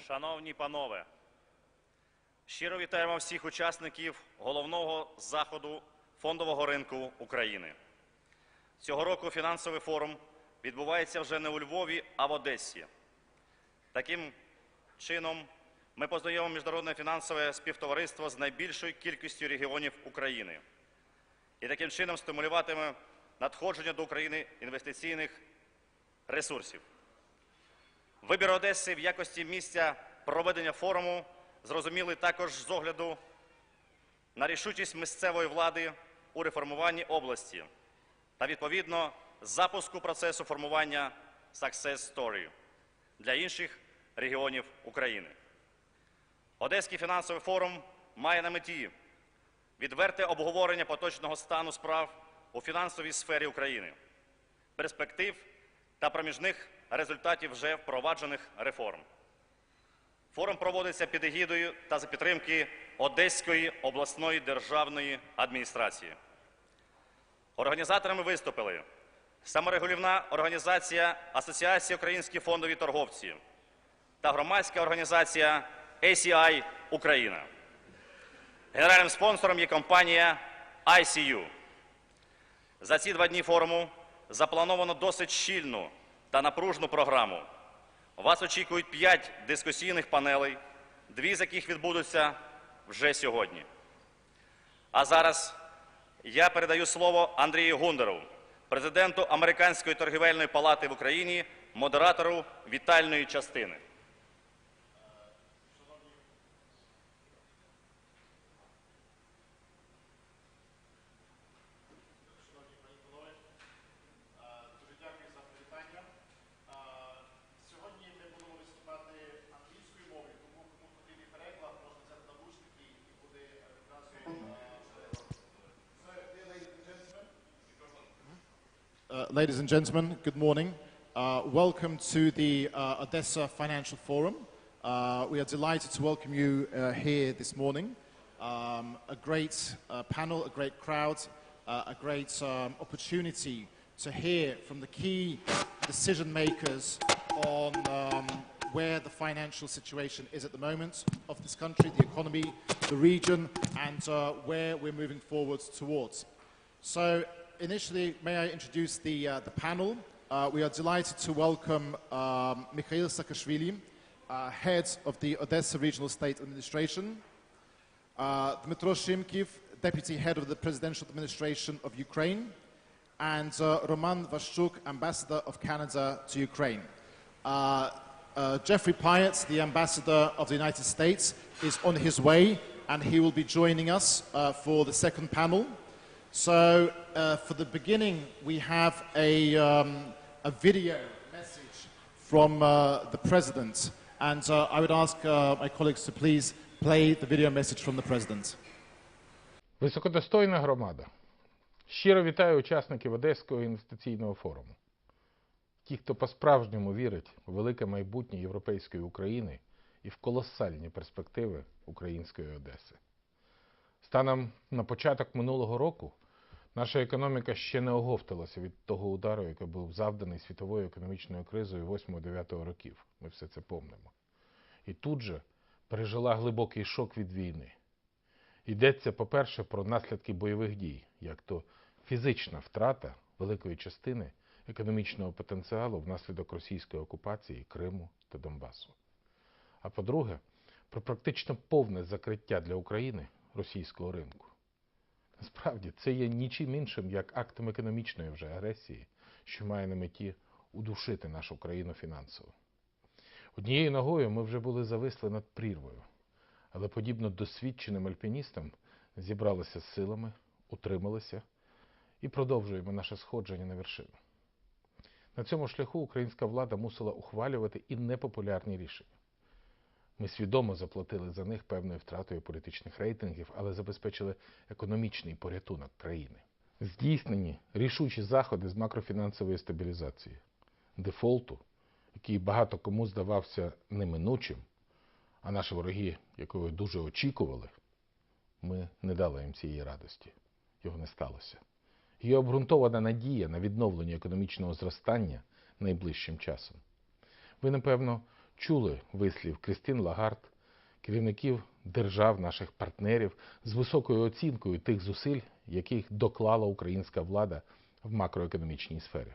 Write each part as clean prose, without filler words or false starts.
Шановні панове, щиро вітаємо всіх учасників головного заходу фондового ринку України. Цього року фінансовий форум відбувається вже не у Львові, а в Одесі. Таким чином, ми познайомимо міжнародне фінансове співтовариство з найбільшою кількістю регіонів України. І таким чином стимулюватиме надходження до України інвестиційних ресурсів. Вибір Одеси в якості місця проведення форуму зрозумілий також з огляду на рішучість місцевої влади у реформуванні області та, відповідно, запуску процесу формування Success Story для інших регіонів України. Одеський фінансовий форум має на меті відверте обговорення поточного стану справ у фінансовій сфері України, перспектив та проміжних результатів вже впроваджених реформ. Форум проводиться під егідою та за підтримки Одеської обласної державної адміністрації. Організаторами виступили саморегулівна організація Асоціація Українські фондові торговці та громадська організація ACI Україна. Генеральним спонсором є компанія ICU. За ці 2 дні форуму заплановано досить щільну та напружну програму. Вас очікують 5 дискусійних панелей, 2 з яких відбудуться вже сьогодні. А зараз я передаю слово Андрію Гундеру, президенту Американської торгівельної палати в Україні, модератору вітальної частини. Ladies and gentlemen, good morning. Welcome to the Odessa Financial Forum. We are delighted to welcome you here this morning. A great panel, a great crowd, a great opportunity to hear from the key decision makers on where the financial situation is at the moment of this country, the economy, the region, and where we're moving forward towards. So, initially, may I introduce the panel. We are delighted to welcome Mikhail Saakashvili, head of the Odessa Regional State Administration, Dmytro Shimkiv, deputy head of the Presidential Administration of Ukraine, and Roman Vashchuk, ambassador of Canada to Ukraine. Jeffrey Pyatt, the ambassador of the United States, is on his way, and he will be joining us for the second panel. So, for the beginning, we have a video message from the President. And I would ask my colleagues to please play the video message from the President. Високодостойна громада. Щиро вітаю учасників Одеського інвестиційного форуму. Ті, хто по-справжньому вірить у велике майбутнє європейської України і в колосальні перспективи української Одеси. Станом на початок минулого року наша економіка ще не оговталася від того удару, який був завданий світовою економічною кризою 8-9 років. Ми все це помнимо. І тут же пережила глибокий шок від війни. Йдеться, по-перше, про наслідки бойових дій, як то фізична втрата великої частини економічного потенціалу внаслідок російської окупації Криму та Донбасу. А по-друге, про практично повне закриття для України російського ринку. Насправді, це є нічим іншим, як актом економічної вже агресії, що має на меті удушити нашу країну фінансово. Однією ногою ми вже були зависли над прірвою, але подібно досвідченим альпіністам зібралися з силами, утрималися і продовжуємо наше сходження на вершину. На цьому шляху українська влада мусила ухвалювати і непопулярні рішення. Ми свідомо заплатили за них певною втратою політичних рейтингів, але забезпечили економічний порятунок країни. Здійснені рішучі заходи з макрофінансової стабілізації, дефолту, який багато кому здавався неминучим, а наші вороги, якого дуже очікували, ми не дали їм цієї радості. Його не сталося. Є обґрунтована надія на відновлення економічного зростання найближчим часом. Ви, напевно, чули вислів Крістін Лагард, керівників держав, наших партнерів, з високою оцінкою тих зусиль, яких доклала українська влада в макроекономічній сфері.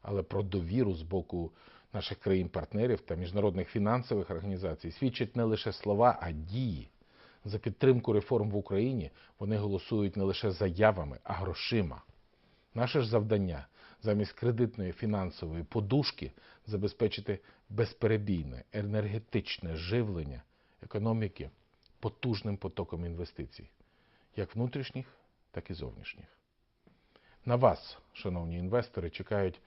Але про довіру з боку наших країн-партнерів та міжнародних фінансових організацій свідчать не лише слова, а дії. За підтримку реформ в Україні вони голосують не лише заявами, а грошима. Наше ж завдання замість кредитної фінансової подушки забезпечити безперебійне енергетичне живлення економіки потужним потоком інвестицій, як внутрішніх, так і зовнішніх. На вас, шановні інвестори, чекають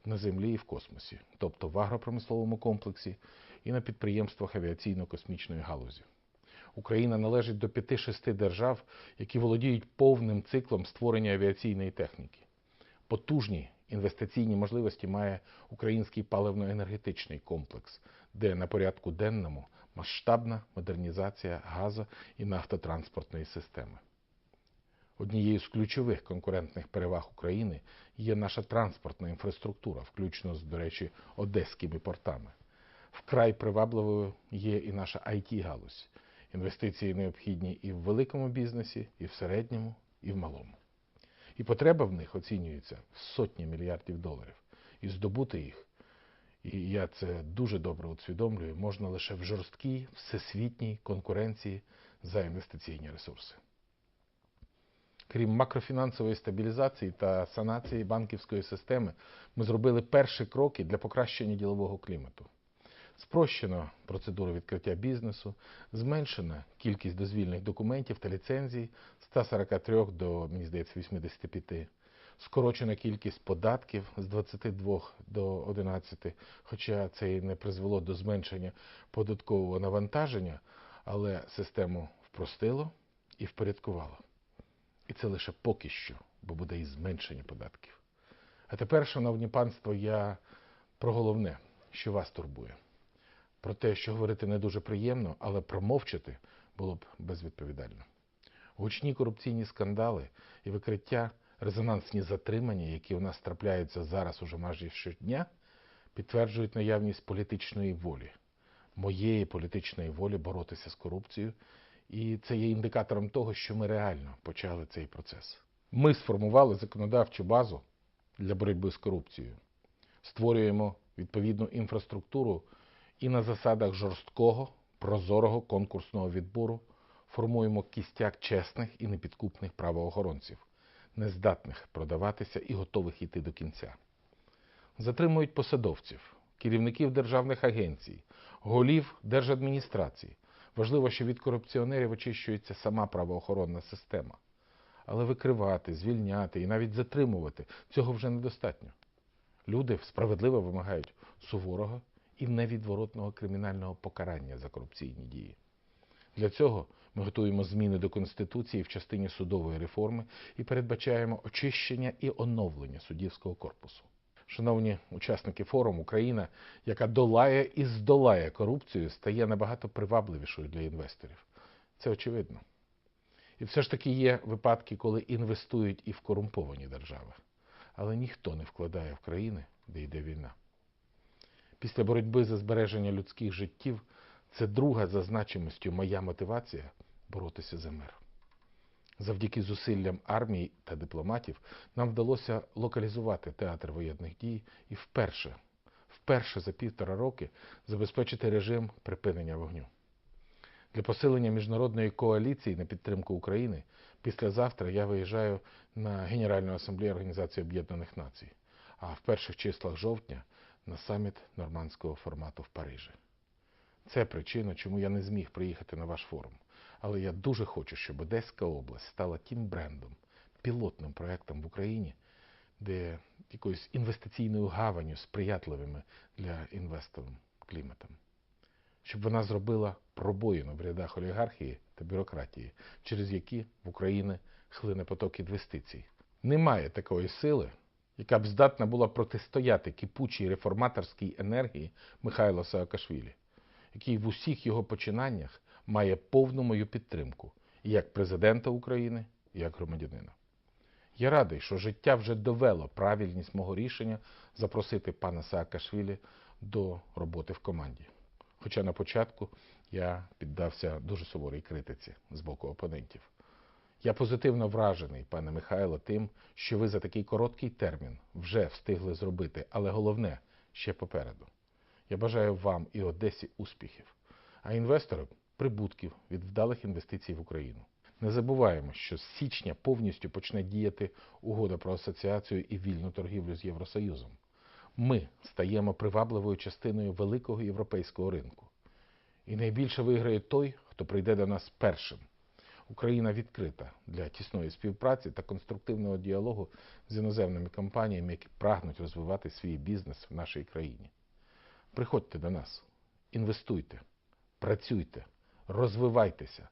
на землі і в космосі, тобто в агропромисловому комплексі і на підприємствах авіаційно-космічної галузі. Україна належить до 5-6 держав, які володіють повним циклом створення авіаційної техніки. Потужні інвестиційні можливості має український паливно-енергетичний комплекс, де на порядку денному масштабна модернізація газо- і нафтотранспортної системи. Однією з ключових конкурентних переваг України є наша транспортна інфраструктура, включно з, до речі, одеськими портами. Вкрай привабливою є і наша IT-галузь. Інвестиції необхідні і в великому бізнесі, і в середньому, і в малому. І потреба в них оцінюється в сотні мільярдів доларів. І здобути їх, і я це дуже добре усвідомлюю, можна лише в жорсткій всесвітній конкуренції за інвестиційні ресурси. Крім макрофінансової стабілізації та санації банківської системи, ми зробили перші кроки для покращення ділового клімату. Спрощено процедуру відкриття бізнесу, зменшена кількість дозвільних документів та ліцензій з 143 до, мені здається, 85. Скорочена кількість податків з 22 до 11, хоча це і не призвело до зменшення податкового навантаження, але систему впростило і впорядкувало. І це лише поки що, бо буде і зменшення податків. А тепер, шановні панство, я про головне, що вас турбує. Про те, що говорити не дуже приємно, але промовчати було б безвідповідально. Гучні корупційні скандали і викриття, резонансні затримання, які у нас трапляються зараз уже майже щодня, підтверджують наявність політичної волі, моєї політичної волі боротися з корупцією, і це є індикатором того, що ми реально почали цей процес. Ми сформували законодавчу базу для боротьби з корупцією, створюємо відповідну інфраструктуру і на засадах жорсткого, прозорого конкурсного відбору формуємо кістяк чесних і непідкупних правоохоронців, нездатних продаватися і готових йти до кінця. Затримують посадовців, керівників державних агенцій, голів держадміністрацій. Важливо, що від корупціонерів очищується сама правоохоронна система. Але викривати, звільняти і навіть затримувати – цього вже недостатньо. Люди справедливо вимагають суворого і невідворотного кримінального покарання за корупційні дії. Для цього ми готуємо зміни до Конституції в частині судової реформи і передбачаємо очищення і оновлення суддівського корпусу. Шановні учасники форуму, Україна, яка долає і здолає корупцію, стає набагато привабливішою для інвесторів. Це очевидно. І все ж таки є випадки, коли інвестують і в корумповані держави. Але ніхто не вкладає в країни, де йде війна. Після боротьби за збереження людських життів це друга за значимістю моя мотивація боротися за мир. Завдяки зусиллям армії та дипломатів нам вдалося локалізувати театр воєнних дій і вперше за 1,5 роки забезпечити режим припинення вогню. Для посилення міжнародної коаліції на підтримку України післязавтра я виїжджаю на Генеральну асамблею Організації Об'єднаних Націй, а в перших числах жовтня на саміт нормандського формату в Парижі. Це причина, чому я не зміг приїхати на ваш форум. Але я дуже хочу, щоб Одеська область стала тим брендом, пілотним проєктом в Україні, де якоюсь інвестиційною гаванню, сприятливими для інвесторів кліматом. Щоб вона зробила пробоїну в рядах олігархії та бюрократії, через які в Україну хлине поток інвестицій. Немає такої сили, яка б здатна була протистояти кипучій реформаторській енергії Михайла Саакашвілі, який в усіх його починаннях має повну мою підтримку і як президента України, і як громадянина. Я радий, що життя вже довело правильність мого рішення запросити пана Саакашвілі до роботи в команді. Хоча на початку я піддався дуже суворій критиці з боку опонентів. Я позитивно вражений, пане Михайло, тим, що ви за такий короткий термін вже встигли зробити, але головне – ще попереду. Я бажаю вам і Одесі успіхів, а інвесторам – прибутків від вдалих інвестицій в Україну. Не забуваємо, що з січня повністю почне діяти угода про асоціацію і вільну торгівлю з Євросоюзом. Ми стаємо привабливою частиною великого європейського ринку. І найбільше виграє той, хто прийде до нас першим. Україна відкрита для тісної співпраці та конструктивного діалогу з іноземними компаніями, які прагнуть розвивати свій бізнес в нашій країні. Приходьте до нас, інвестуйте, працюйте, розвивайтеся,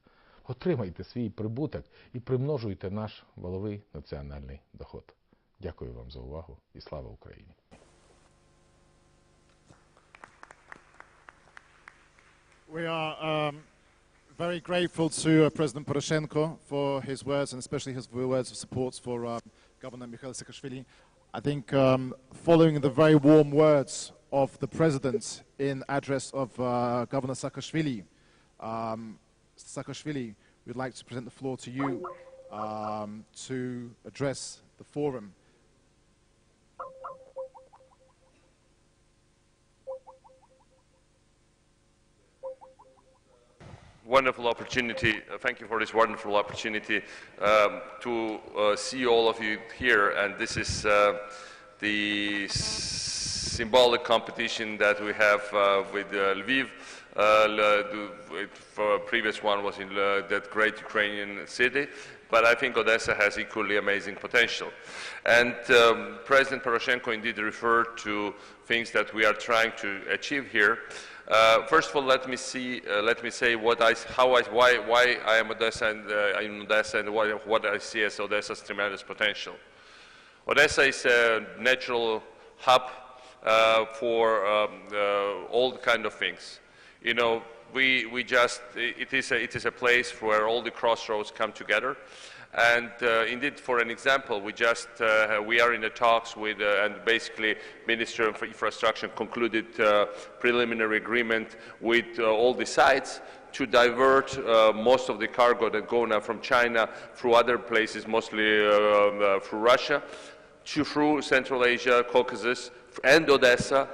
отримайте свій прибуток і примножуйте наш валовий національний доход. Дякую вам за увагу і слава Україні! We are very grateful to President Poroshenko for his words, and especially his words of support for Governor Mikhail Saakashvili. I think following the very warm words of the President in address of Governor Saakashvili, we'd like to present the floor to you to address the forum. Wonderful opportunity. Thank you for this wonderful opportunity to see all of you here. And this is the symbolic competition that we have with Lviv. The previous one was in that great Ukrainian city. But I think Odessa has equally amazing potential. And President Poroshenko indeed referred to things that we are trying to achieve here. First of all, let me say why I am Odessa in Odessa and what I see as Odessa's tremendous potential. Odessa is a natural hub for all kind of things. You know, it is a place where all the crossroads come together. And indeed, for an example, we are in the talks with, and basically Ministry of Infrastructure concluded preliminary agreement with all the sites to divert most of the cargo that go now from China through other places, mostly through Russia, through Central Asia, Caucasus, and Odessa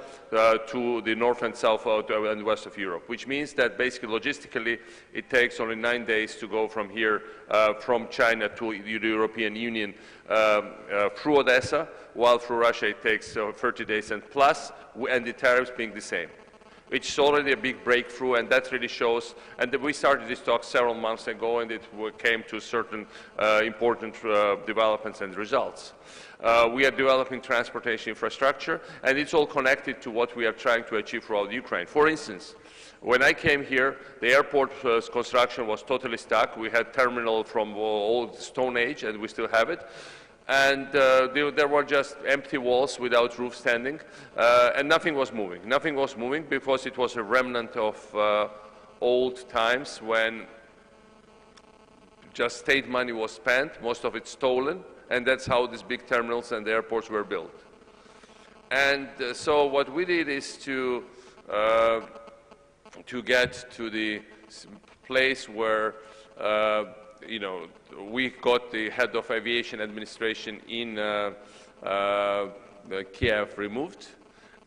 to the north and south and west of Europe, which means that basically logistically it takes only 9 days to go from here, from China to the European Union through Odessa, while through Russia it takes 30 days and plus, and the tariffs being the same, which is already a big breakthrough, and that really shows, and we started this talk several months ago, and it came to certain important developments and results. We are developing transportation infrastructure, and it's all connected to what we are trying to achieve throughout Ukraine. For instance, when I came here, the airport construction was totally stuck. We had terminal from old Stone Age, and we still have it. And there were just empty walls without roof standing, and nothing was moving. Nothing was moving because it was a remnant of old times when just state money was spent, most of it stolen, and that's how these big terminals and the airports were built. And so what we did is to get to the place where you know, we got the head of aviation administration in Kiev removed,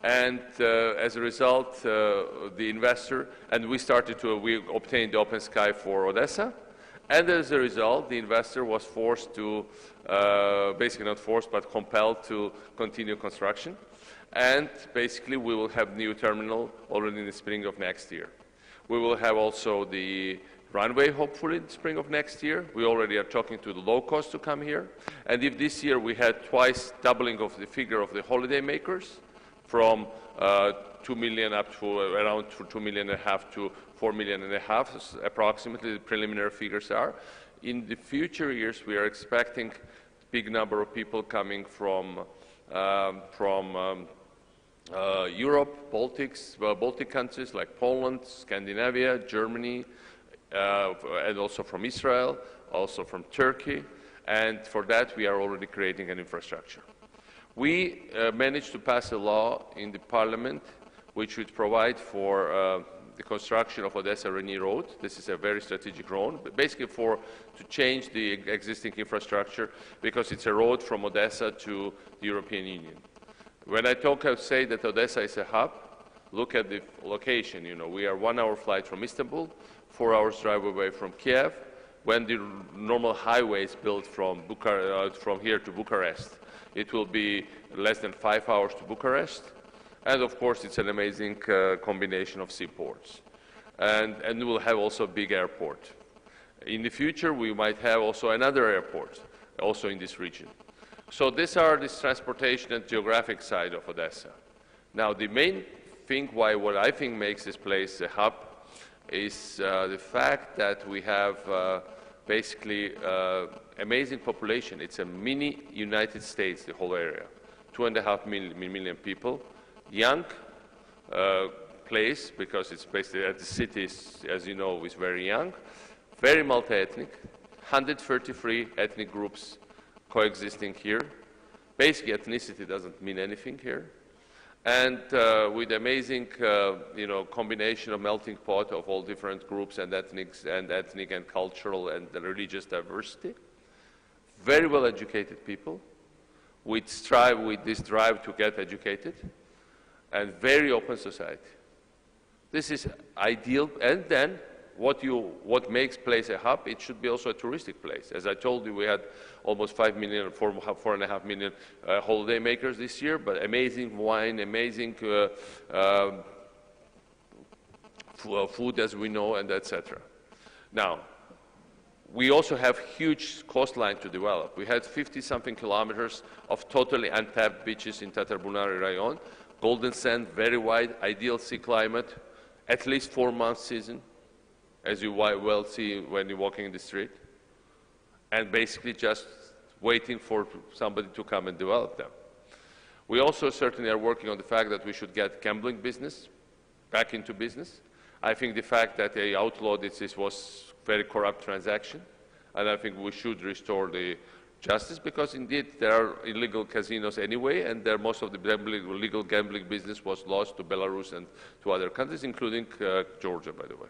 and as a result, the investor, and we obtained the open sky for Odessa, and as a result, the investor was forced to, basically not forced, but compelled to continue construction, and basically we will have new terminal already in the spring of next year. We will have also the runway, hopefully, in the spring of next year. We already are talking to the low cost to come here. And if this year we had twice doubling of the figure of the holiday makers, from 2 million up to around 2.5 million to 4.5 million, approximately the preliminary figures are. In the future years, we are expecting a big number of people coming from Europe, Baltic countries like Poland, Scandinavia, Germany, and also from Israel, also from Turkey, and for that we are already creating an infrastructure. We managed to pass a law in the parliament which would provide for the construction of Odessa-Reni Road. This is a very strategic road, but basically to change the existing infrastructure, because it's a road from Odessa to the European Union. When I say that Odessa is a hub, look at the location. You know, we are 1 hour flight from Istanbul, 4 hours drive away from Kiev, when the normal highway is built from here to Bucharest. It will be less than 5 hours to Bucharest. And of course, it's an amazing combination of seaports. And we'll have also a big airport. In the future, we might have also another airport, also in this region. So these are this transportation and geographic side of Odessa. Now, the main thing what I think makes this place a hub is the fact that we have basically amazing population. It's a mini United States, the whole area. 2.5 million people. Young place, because it's basically at the cities, as you know, is very young. Very multi-ethnic. 133 ethnic groups coexisting here. Basically, ethnicity doesn't mean anything here. And with amazing, combination of melting pot of all different groups and ethnic and cultural and religious diversity. Very well educated people, with this drive to get educated, and very open society. This is ideal. And then what makes place a hub, it should be also a touristic place. As I told you, we had almost 4.5 million holiday makers this year, but amazing wine, amazing food, as we know, and etc. Now, we also have huge coastline to develop. We had 50-something kilometers of totally untapped beaches in Tatarbunari Rayon. Golden sand, very wide, ideal sea climate, at least 4-month season, as you well see when you're walking in the street, and basically just waiting for somebody to come and develop them. We also certainly are working on the fact that we should get gambling business back into business. I think the fact that they outlawed this was very corrupt transaction, and I think we should restore the justice, because indeed there are illegal casinos anyway, and most of the illegal gambling business was lost to Belarus and to other countries, including Georgia, by the way.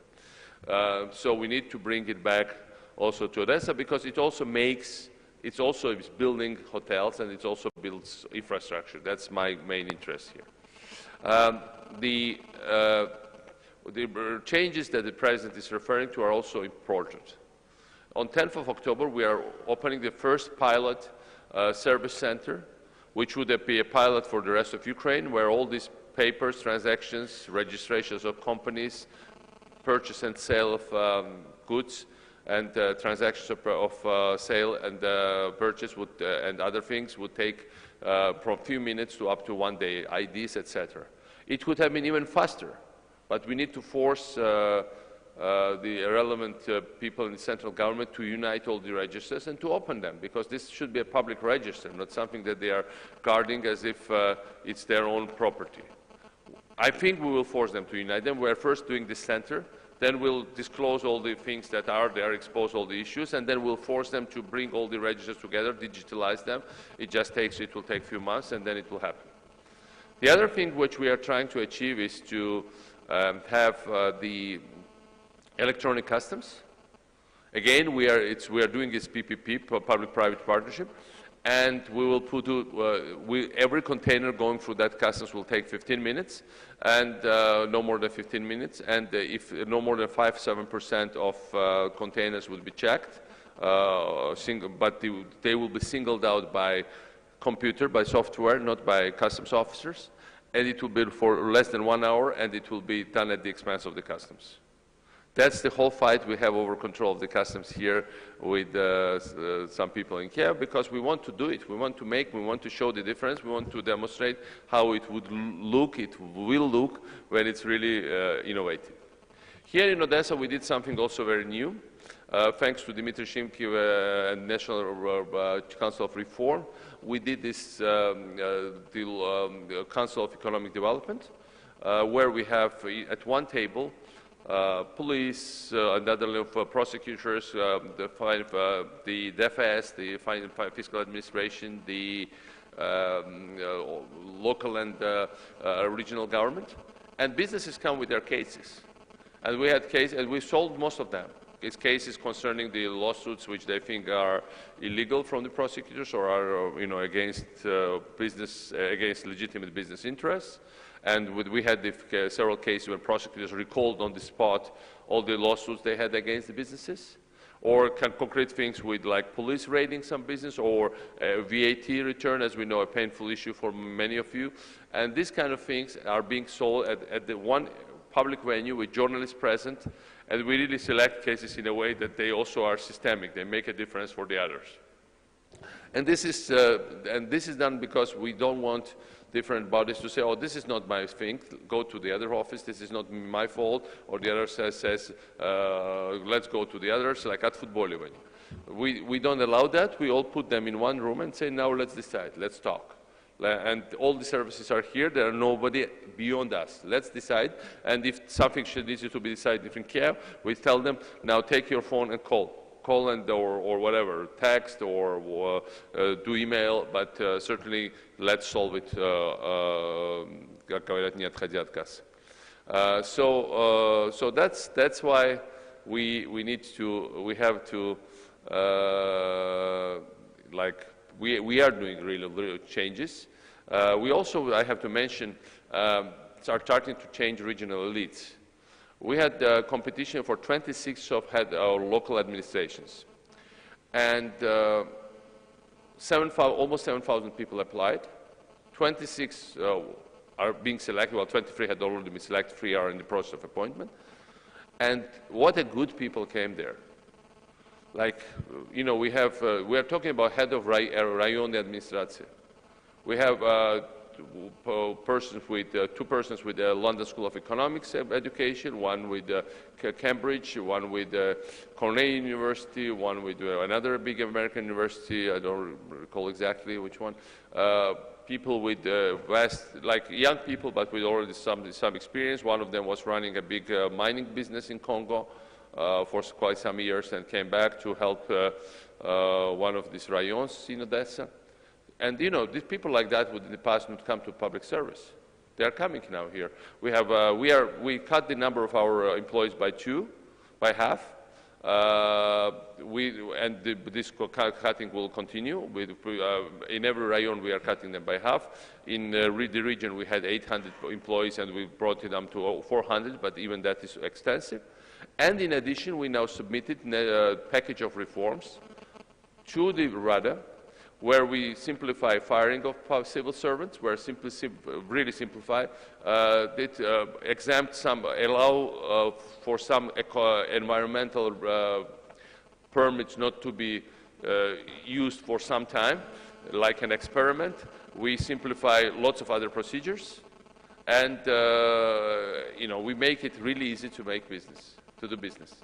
So we need to bring it back also to Odessa, because it also it's building hotels, and it also builds infrastructure. That's my main interest here. The changes that the President is referring to are also important. On 10th of October, we are opening the first pilot service center, which would be a pilot for the rest of Ukraine, where all these papers, transactions, registrations of companies, purchase and sale of goods, and transactions of sale and purchase and other things would take from a few minutes to up to 1 day, IDs, etc. It would have been even faster, but we need to force the relevant people in the central government to unite all the registers and to open them, because this should be a public register, not something that they are guarding as if it's their own property. I think we will force them to unite them. We're first doing this center, then we'll disclose all the things that are there, expose all the issues, and then we'll force them to bring all the registers together, digitalize them. It will take a few months, and then it will happen. The other thing which we are trying to achieve is to have the electronic customs. Again, we are doing this PPP, public-private partnership, and we will put every container going through that customs will take 15 minutes, and no more than 15 minutes. And if no more than 5-7% of containers will be checked, but they will be singled out by computer, by software, not by customs officers, and it will be for less than 1 hour, and it will be done at the expense of the customs. That's the whole fight we have over control of the customs here with some people in Kiev, because we want to do it. We want to show the difference. We want to demonstrate how it would look, it will look when it's really innovative. Here in Odessa, we did something also very new. Thanks to Dmitry Shimkiv and National Council of Reform, we did this Council of Economic Development, where we have at one table police and other prosecutors, the DFS, the fiscal administration, the local and regional government, and businesses come with their cases. And we had cases, and we solved most of them. It's cases concerning the lawsuits which they think are illegal from the prosecutors or are, against against legitimate business interests. And we had several cases where prosecutors recalled on the spot all the lawsuits they had against the businesses, or concrete things with like police raiding some business or VAT return, as we know, a painful issue for many of you. And these kind of things are being solved at the one public venue with journalists present, and we really select cases in a way that they also are systemic. They make a difference for the others. And this is done because we don't want different bodies to say, oh, this is not my thing, go to the other office, this is not my fault, or the other says let's go to the others, like at football even. We don't allow that. We all put them in one room and say, now let's decide, let's talk. And all the services are here. There are nobody beyond us. Let's decide. And if something needs to be decided in Kiev, we tell them, now take your phone and call or whatever, text or do email, but certainly let's solve it, как говорят, не отходя от кассы. So that's why we have to we are doing real changes. We also, I have to mention, are starting to change regional elites. We had competition for 26 of our local administrations, and almost 7,000 people applied. 26 are being selected. Well, 23 had already been selected. 3 are in the process of appointment. And what a good people came there. Like, we are talking about head of Rayon administration. We have two persons with London School of Economics education, one with Cambridge, one with Cornell University, one with another big American university, I don't recall exactly which one. People with like young people, but with already some experience. One of them was running a big mining business in Congo for quite some years and came back to help one of these rayons in Odessa. And these people like that would in the past not come to public service. They are coming now here. We cut the number of our employees by half. This cutting will continue. In every rayon, we are cutting them by half. In the region, we had 800 employees, and we brought them to 400, but even that is extensive. And in addition, we now submitted a package of reforms to the Rada, where we simplify firing of civil servants, where really simplify, exempt some, allow for some environmental permits not to be used for some time, like an experiment. We simplify lots of other procedures, and we make it really easy to do business.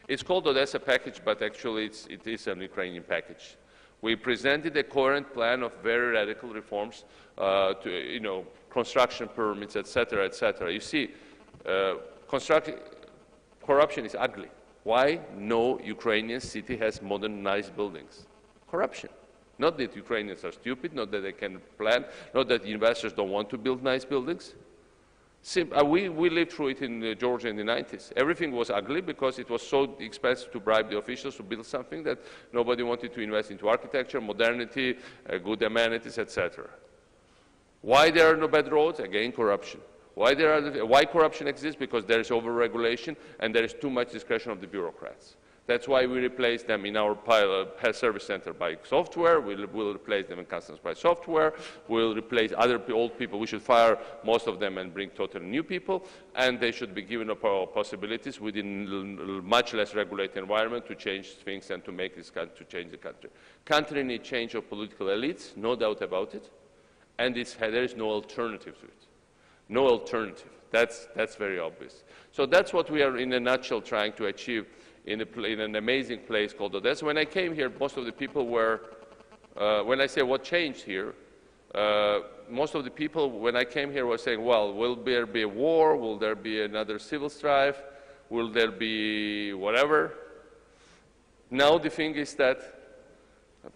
It's called Odessa package, but actually it is an Ukrainian package. We presented a coherent plan of very radical reforms to, construction permits, etc., etc. You see, corruption is ugly. Why no Ukrainian city has modern, nice buildings? Corruption. Not that Ukrainians are stupid, not that they can plan, not that the investors don't want to build nice buildings. We lived through it in Georgia in the 90s. Everything was ugly because it was so expensive to bribe the officials to build something that nobody wanted to invest into architecture, modernity, good amenities, etc. Why there are no bad roads? Again, corruption. Why corruption exists? Because there is over-regulation and there is too much discretion of the bureaucrats. That's why we replace them in our health service center by software. We'll replace them in customs by software. We'll replace other old people. We should fire most of them and bring totally new people. And they should be given possibilities within a much less regulated environment to change things and to make this country, to change the country. Country needs change of political elites, no doubt about it. And there is no alternative to it. No alternative. That's very obvious. So that's what we are, in a nutshell, trying to achieve in an amazing place called Odessa. When I came here, most of the people were, when I say what changed here, most of the people, when I came here, were saying, well, will there be a war? Will there be another civil strife? Will there be whatever? Now the thing is that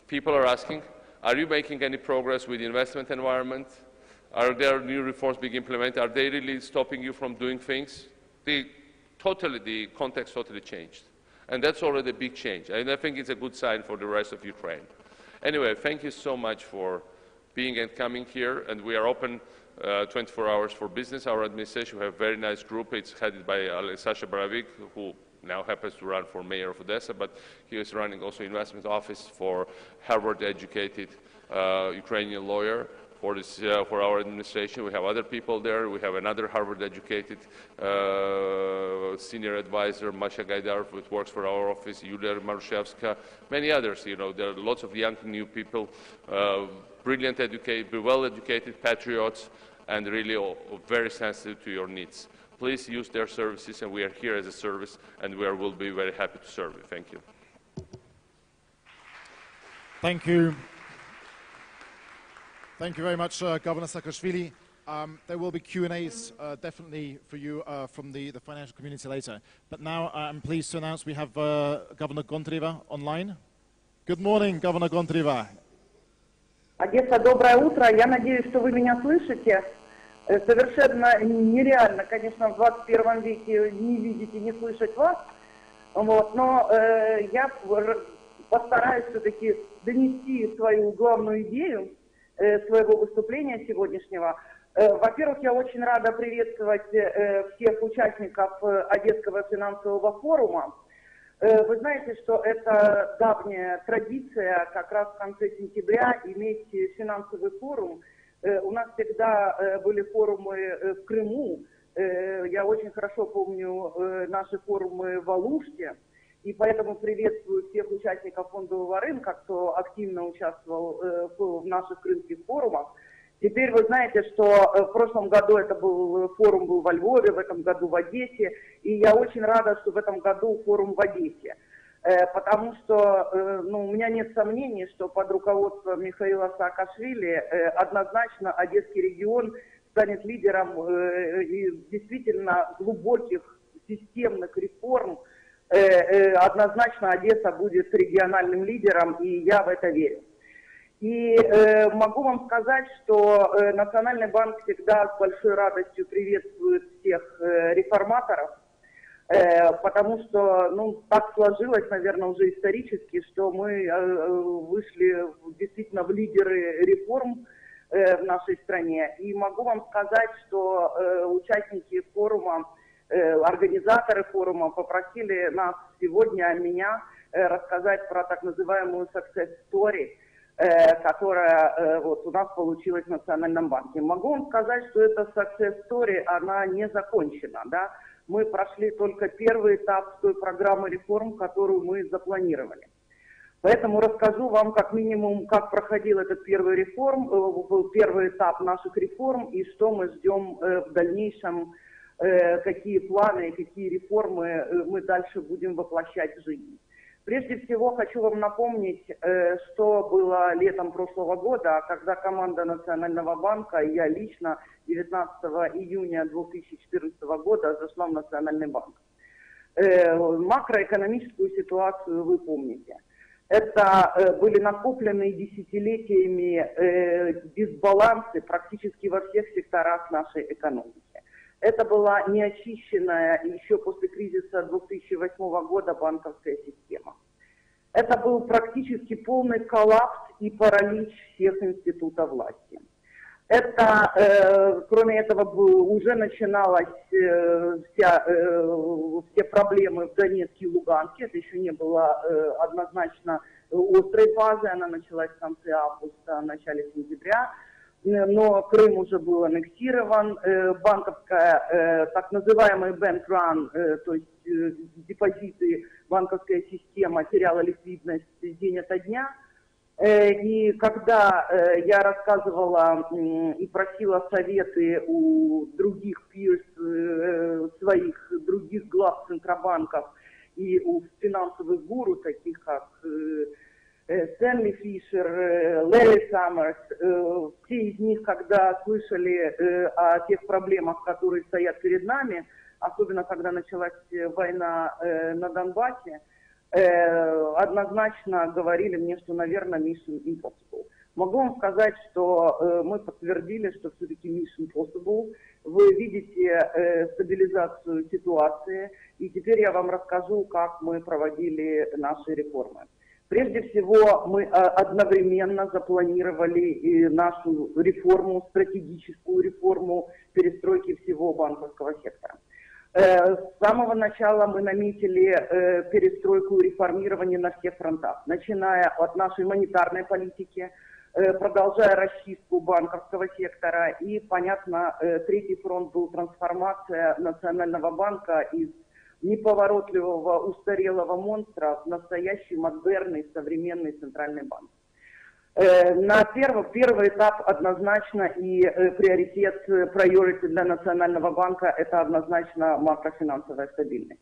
people are asking, are you making any progress with the investment environment? Are there new reforms being implemented? Are they really stopping you from doing things? The totally, the context totally changed. And that's already a big change. And I think it's a good sign for the rest of Ukraine. Anyway, thank you so much for being and coming here. And we are open 24 hours for business. Our administration, we have a very nice group. It's headed by Sasha Baravik, who now happens to run for mayor of Odessa, but he is running also investment office for Harvard-educated Ukrainian lawyer. For our administration, we have other people there. We have another Harvard-educated senior advisor, Masha Gaidar, who works for our office, Yulia Marushevska, many others. You know, there are lots of young, new people, brilliant, well-educated patriots, and really very sensitive to your needs. Please use their services, and we are here as a service, and we will be very happy to serve you. Thank you. Thank you. Thank you very much, Governor Saakashvili. There will be Q&As definitely for you from the financial community later. But now I'm pleased to announce we have Governor Gontrieva online. Good morning, Governor Gontrieva. Одесса, доброе утро. Я надеюсь, что вы меня слышите. Совершенно нереально, конечно, в 21 веке не видеть и не слышать вас. Вот, но я постараюсь все-таки донести свою главную идею своего выступления сегодняшнего. Во-первых, я очень рада приветствовать всех участников Одесского финансового форума. Вы знаете, что это давняя традиция как раз в конце сентября иметь финансовый форум. У нас всегда были форумы в Крыму. Я очень хорошо помню наши форумы в Алуште. И поэтому приветствую всех участников фондового рынка, кто активно участвовал в наших крымских форумах. Теперь вы знаете, что в прошлом году форум был во Львове, в этом году в Одессе. И я очень рада, что в этом году форум в Одессе. Потому что у меня нет сомнений, что под руководством Михаила Саакашвили однозначно Одесский регион станет лидером действительно глубоких системных реформ. Однозначно Одесса будет региональным лидером, и я в это верю. И могу вам сказать, что Национальный банк всегда с большой радостью приветствует всех реформаторов, потому что так сложилось, наверное, уже исторически, что мы вышли действительно в лидеры реформ в нашей стране. И могу вам сказать, что участники форума, организаторы форума попросили нас сегодня, меня, рассказать про так называемую success story, которая у нас получилась в Национальном банке. Могу вам сказать, что эта success story, она не закончена. Да? Мы прошли только первый этап той программы реформ, которую мы запланировали. Поэтому расскажу вам как минимум, как проходил этот первый этап наших реформ и что мы ждем в дальнейшем, какие планы, какие реформы мы дальше будем воплощать в жизнь. Прежде всего хочу вам напомнить, что было летом прошлого года, когда команда Национального банка и я лично 19 июня 2014 года зашла в Национальный банк. Макроэкономическую ситуацию вы помните. Это были накопленные десятилетиями дисбалансы практически во всех секторах нашей экономики. Это была неочищенная еще после кризиса 2008 года банковская система. Это был практически полный коллапс и паралич всех институтов власти. Кроме этого, уже начиналась все проблемы в Донецке и Луганске. Это еще не было однозначно острой фазы, она началась в конце августа, в начале сентября. Но Крым уже был аннексирован, банковская, так называемый bank run, то есть депозиты, банковская система теряла ликвидность день ото дня. И когда я рассказывала и просила советы у других peers, своих других глав центробанков и у финансовых гуру, таких как Стэнли Фишер, Лэри Саммерс, все из них, когда слышали о тех проблемах, которые стоят перед нами, особенно когда началась война на Донбассе, однозначно говорили мне, что, наверное, mission impossible. Могу вам сказать, что мы подтвердили, что все-таки mission possible. Вы видите стабилизацию ситуации, и теперь я вам расскажу, как мы проводили наши реформы. Прежде всего, мы одновременно запланировали нашу реформу, стратегическую реформу перестройки всего банковского сектора. С самого начала мы наметили перестройку и реформирование на всех фронтах, начиная от нашей монетарной политики, продолжая расчистку банковского сектора. И, понятно, третий фронт был трансформация Национального банка из неповоротливого, устарелого монстра в настоящий модерный, современный центральный банк. На первый этап однозначно и приоритет, priority для Национального банка – это однозначно макрофинансовая стабильность.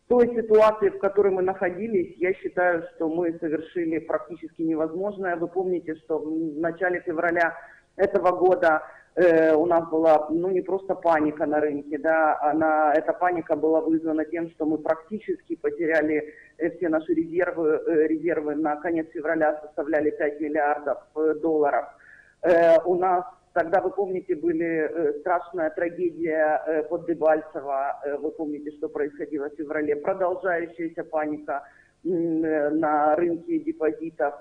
В той ситуации, в которой мы находились, я считаю, что мы совершили практически невозможное. Вы помните, что в начале февраля этого года у нас была не просто паника на рынке, да, эта паника была вызвана тем, что мы практически потеряли все наши резервы на конец февраля составляли 5 миллиардов долларов. У нас тогда, вы помните, была страшная трагедия под Дебальцево, вы помните, что происходило в феврале, продолжающаяся паника на рынке депозитов,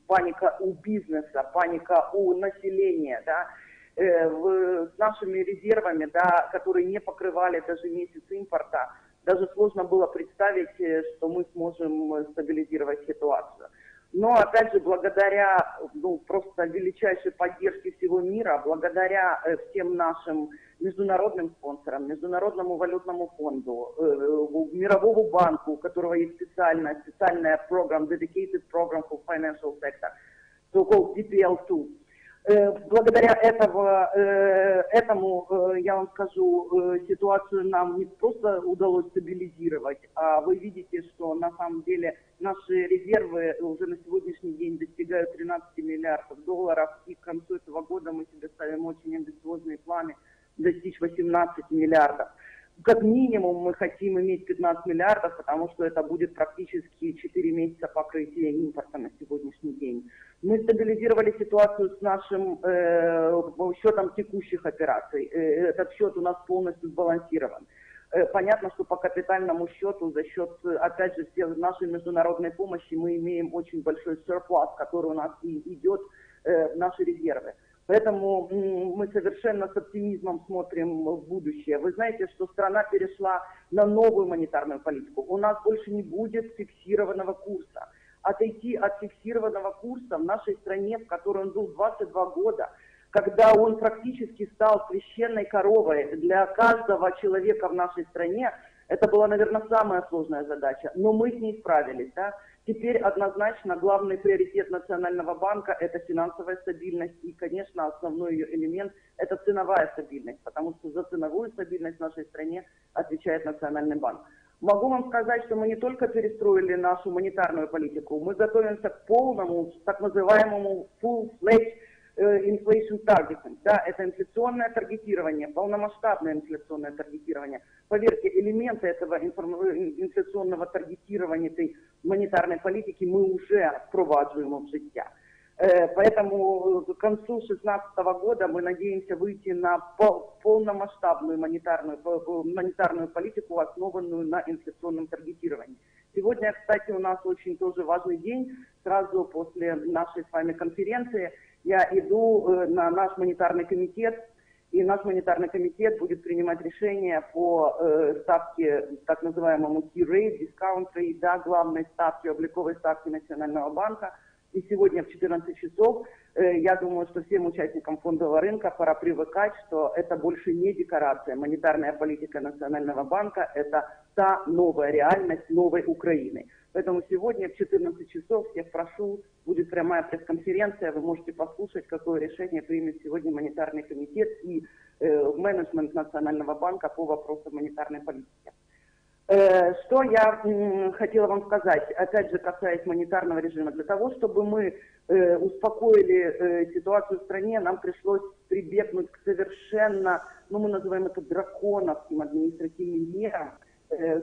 паника у бизнеса, паника у населения, да, с нашими резервами, да, которые не покрывали даже месяц импорта, даже сложно было представить, что мы сможем стабилизировать ситуацию. Но, опять же, благодаря просто величайшей поддержке всего мира, благодаря всем нашим международным спонсорам, Международному валютному фонду, Мировому банку, у которого есть специальная программа, dedicated program for financial sector, so-called DPL2. Благодаря этому, я вам скажу, ситуацию нам не просто удалось стабилизировать, а вы видите, что на самом деле наши резервы уже на сегодняшний день достигают 13 миллиардов долларов, и к концу этого года мы себе ставим очень амбициозные планы достичь 18 миллиардов. Как минимум мы хотим иметь 15 миллиардов, потому что это будет практически 4 месяца покрытия импорта на сегодняшний день. Мы стабилизировали ситуацию с нашим счетом текущих операций. Этот счет у нас полностью сбалансирован. Понятно, что по капитальному счету за счет, опять же, всей нашей международной помощи мы имеем очень большой surplus, который у нас и идет в наши резервы. Поэтому мы совершенно с оптимизмом смотрим в будущее. Вы знаете, что страна перешла на новую монетарную политику. У нас больше не будет фиксированного курса. Отойти от фиксированного курса в нашей стране, в которой он был 22 года, когда он практически стал священной коровой для каждого человека в нашей стране, это была, наверное, самая сложная задача. Но мы с ней справились. Да? Теперь однозначно главный приоритет Национального банка – это финансовая стабильность. И, конечно, основной ее элемент – это ценовая стабильность, потому что за ценовую стабильность в нашей стране отвечает Национальный банк. Могу вам сказать, что мы не только перестроили нашу монетарную политику, мы готовимся к полному, так называемому full-fledged inflation targeting. Да, это инфляционное таргетирование, полномасштабное инфляционное таргетирование. Поверьте, элементы этого инфляционного таргетирования этой монетарной политики мы уже впроваджуємо в життя. Поэтому к концу 2016 года мы надеемся выйти на полномасштабную монетарную политику, основанную на инфляционном таргетировании. Сегодня, кстати, у нас очень тоже важный день. Сразу после нашей с вами конференции я иду на наш монетарный комитет, и наш монетарный комитет будет принимать решение по ставке, так называемому key rate, discount rate, да, главной ставке, обликовой ставки Национального банка. И сегодня в 14 часов, я думаю, что всем участникам фондового рынка пора привыкать, что это больше не декорация. Монетарная политика Национального банка – это та новая реальность новой Украины. Поэтому сегодня в 14 часов всех прошу, будет прямая пресс-конференция, вы можете послушать, какое решение примет сегодня монетарный комитет и менеджмент Национального банка по вопросам монетарной политики. Что я хотела вам сказать, опять же, касаясь монетарного режима. Для того, чтобы мы успокоили ситуацию в стране, нам пришлось прибегнуть к совершенно, мы называем это драконовским административным мерам,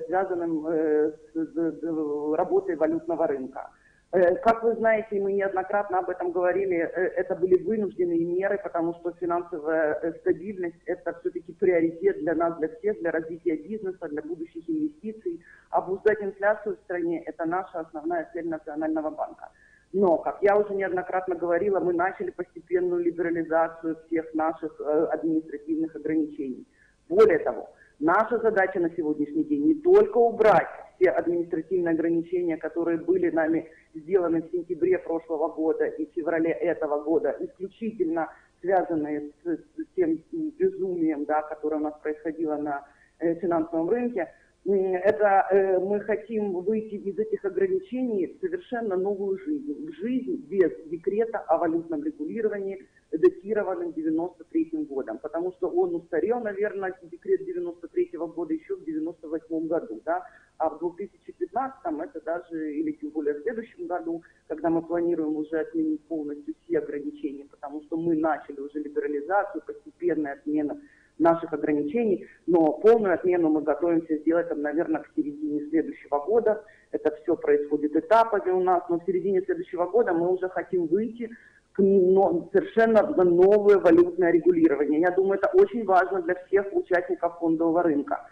связанным с работой валютного рынка. Как вы знаете, мы неоднократно об этом говорили, это были вынужденные меры, потому что финансовая стабильность – это все-таки приоритет для нас, для всех, для развития бизнеса, для будущих инвестиций. Обуздать инфляцию в стране – это наша основная цель Национального банка. Но, как я уже неоднократно говорила, мы начали постепенную либерализацию всех наших административных ограничений. Более того, наша задача на сегодняшний день не только убрать все административные ограничения, которые были нами сделаны в сентябре прошлого года и в феврале этого года, исключительно связанные с тем безумием, да, которое у нас происходило на финансовом рынке. Это мы хотим выйти из этих ограничений в совершенно новую жизнь. В жизнь без декрета о валютном регулировании, датированным 93 годом. Потому что он устарел, наверное, декрет 93 года еще в 98 году. Да? А в 2015, это даже, или тем более в следующем году, когда мы планируем уже отменить полностью все ограничения, потому что мы начали уже либерализацию, постепенную отмену наших ограничений, но полную отмену мы готовимся сделать, наверное, к середине следующего года. Это все происходит этапами у нас, но в середине следующего года мы уже хотим выйти к совершенно новое валютное регулирование. Я думаю, это очень важно для всех участников фондового рынка,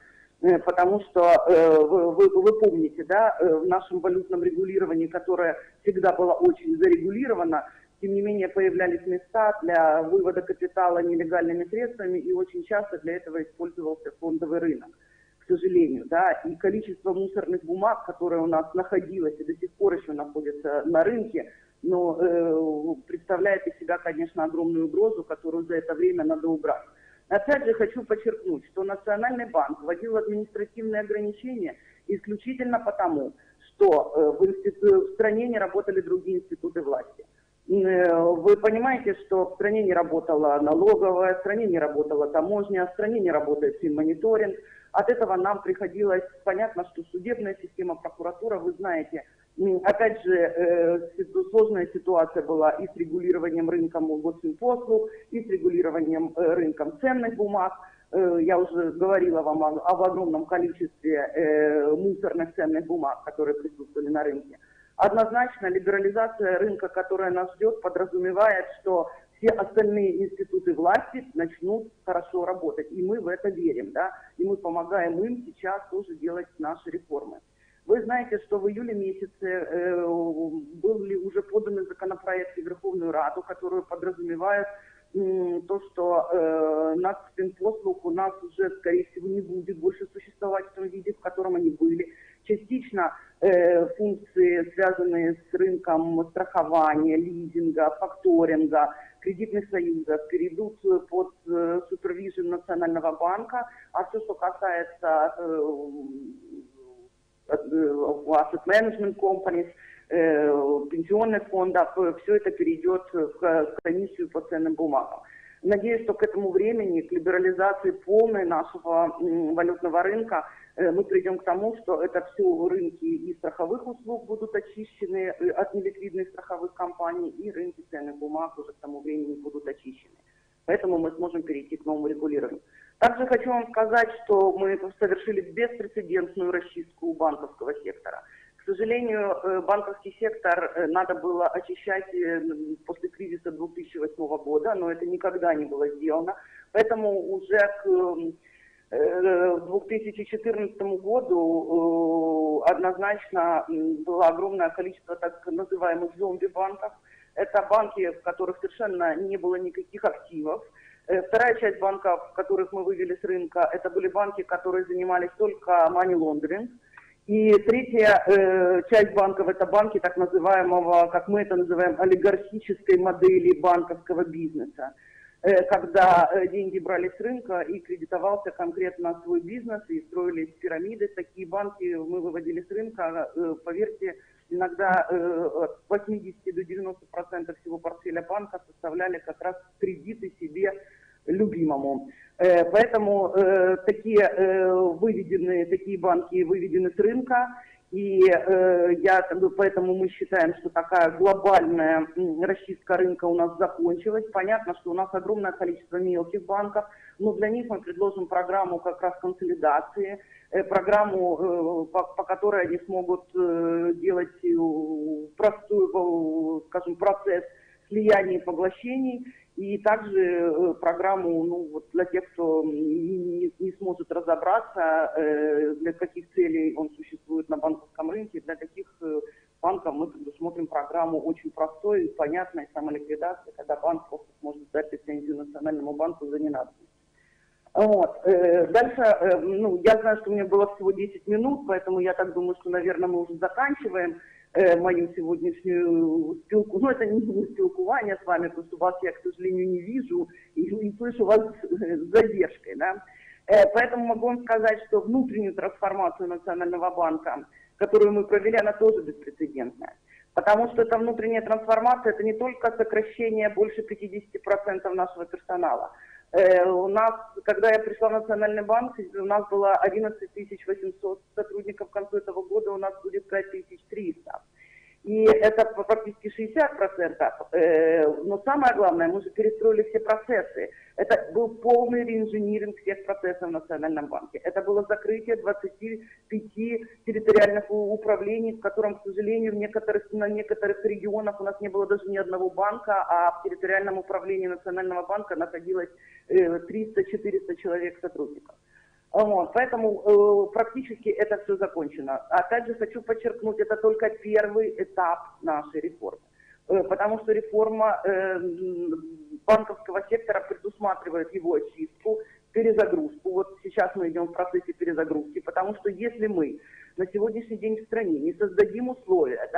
потому что вы помните, да, в нашем валютном регулировании, которое всегда было очень зарегулировано, тем не менее появлялись места для вывода капитала нелегальными средствами, и очень часто для этого использовался фондовый рынок, к сожалению. Да? И количество мусорных бумаг, которые у нас находилось и до сих пор еще находятся на рынке, но представляет из себя, конечно, огромную угрозу, которую за это время надо убрать. Опять же хочу подчеркнуть, что Национальный банк вводил административные ограничения исключительно потому, что в стране не работали другие институты власти. Вы понимаете, что в стране не работала налоговая, в стране не работала таможня, в стране не работает финмониторинг. От этого нам приходилось, понятно, что судебная система, прокуратура, вы знаете, опять же, сложная ситуация была и с регулированием рынком госинпослуг, и с регулированием рынком ценных бумаг. Я уже говорила вам об огромном количестве мусорных ценных бумаг, которые присутствовали на рынке. Однозначно либерализация рынка, которая нас ждет, подразумевает, что все остальные институты власти начнут хорошо работать. И мы в это верим, да? И мы помогаем им сейчас тоже делать наши реформы. Вы знаете, что в июле месяце были уже поданы законопроекты в Верховную Раду, которые подразумевают то, что нас финпослуг у нас уже, скорее всего, не будет больше существовать в том виде, в котором они были. Частично функции, связанные с рынком страхования, лизинга, факторинга, кредитных союзов, перейдут под супервизион Национального банка, а все, что касается asset management companies, пенсионных фондов, все это перейдет в комиссию по ценным бумагам. Надеюсь, что к этому времени, к либерализации полной нашего валютного рынка, мы придем к тому, что это все рынки и страховых услуг будут очищены от неликвидных страховых компаний, и рынки ценных бумаг уже к тому времени будут очищены. Поэтому мы сможем перейти к новому регулированию. Также хочу вам сказать, что мы совершили беспрецедентную расчистку банковского сектора. К сожалению, банковский сектор надо было очищать после кризиса 2008 года, но это никогда не было сделано. Поэтому уже к 2014 году однозначно было огромное количество так называемых зомби-банков. Это банки, в которых совершенно не было никаких активов. Вторая часть банков, которых мы вывели с рынка, это были банки, которые занимались только money laundering. И третья часть банков – это банки так называемого, как мы это называем, олигархической модели банковского бизнеса, когда деньги брали с рынка и кредитовался конкретно свой бизнес, и строились пирамиды. Такие банки мы выводили с рынка, поверьте, иногда от 80 до 90% всего портфеля банка составляли как раз кредиты себе любимому. Поэтому такие банки выведены с рынка, И поэтому мы считаем, что такая глобальная расчистка рынка у нас закончилась. Понятно, что у нас огромное количество мелких банков, но для них мы предложим программу как раз консолидации, программу, по которой они смогут делать простой, скажем, процесс слияний и поглощений, и также программу для тех, кто не сможет разобраться, для каких целей он существует на банковском рынке. Для таких банков мы предусмотрим программу очень простой и понятной самоликвидации, когда банк просто сможет дать лицензию национальному банку за ненадобность. Вот. Дальше, я знаю, что у меня было всего 10 минут, поэтому я так думаю, что, наверное, мы уже заканчиваем мою сегодняшнюю спилку. Но это не спилкувание с вами, потому что вас я, к сожалению, не вижу и слышу вас с задержкой. Да? Поэтому могу вам сказать, что внутреннюю трансформацию Национального банка, которую мы провели, она тоже беспрецедентная. Потому что эта внутренняя трансформация – это не только сокращение больше 50% нашего персонала. У нас, когда я пришла в Национальный банк, у нас было 11 800 сотрудников, к концу этого года у нас будет 5300. И это практически 60%. Но самое главное, мы же перестроили все процессы. Это был полный реинжиниринг всех процессов в Национальном банке. Это было закрытие 25 территориальных управлений, в котором, к сожалению, на некоторых регионах у нас не было даже ни одного банка, а в территориальном управлении Национального банка находилось 300-400 человек сотрудников. Вот, поэтому практически это все закончено. Опять же хочу подчеркнуть, это только первый этап нашей реформы. Потому что реформа банковского сектора предусматривает его очистку, перезагрузку. Вот сейчас мы идем в процессе перезагрузки, потому что если мы на сегодняшний день в стране не создадим условия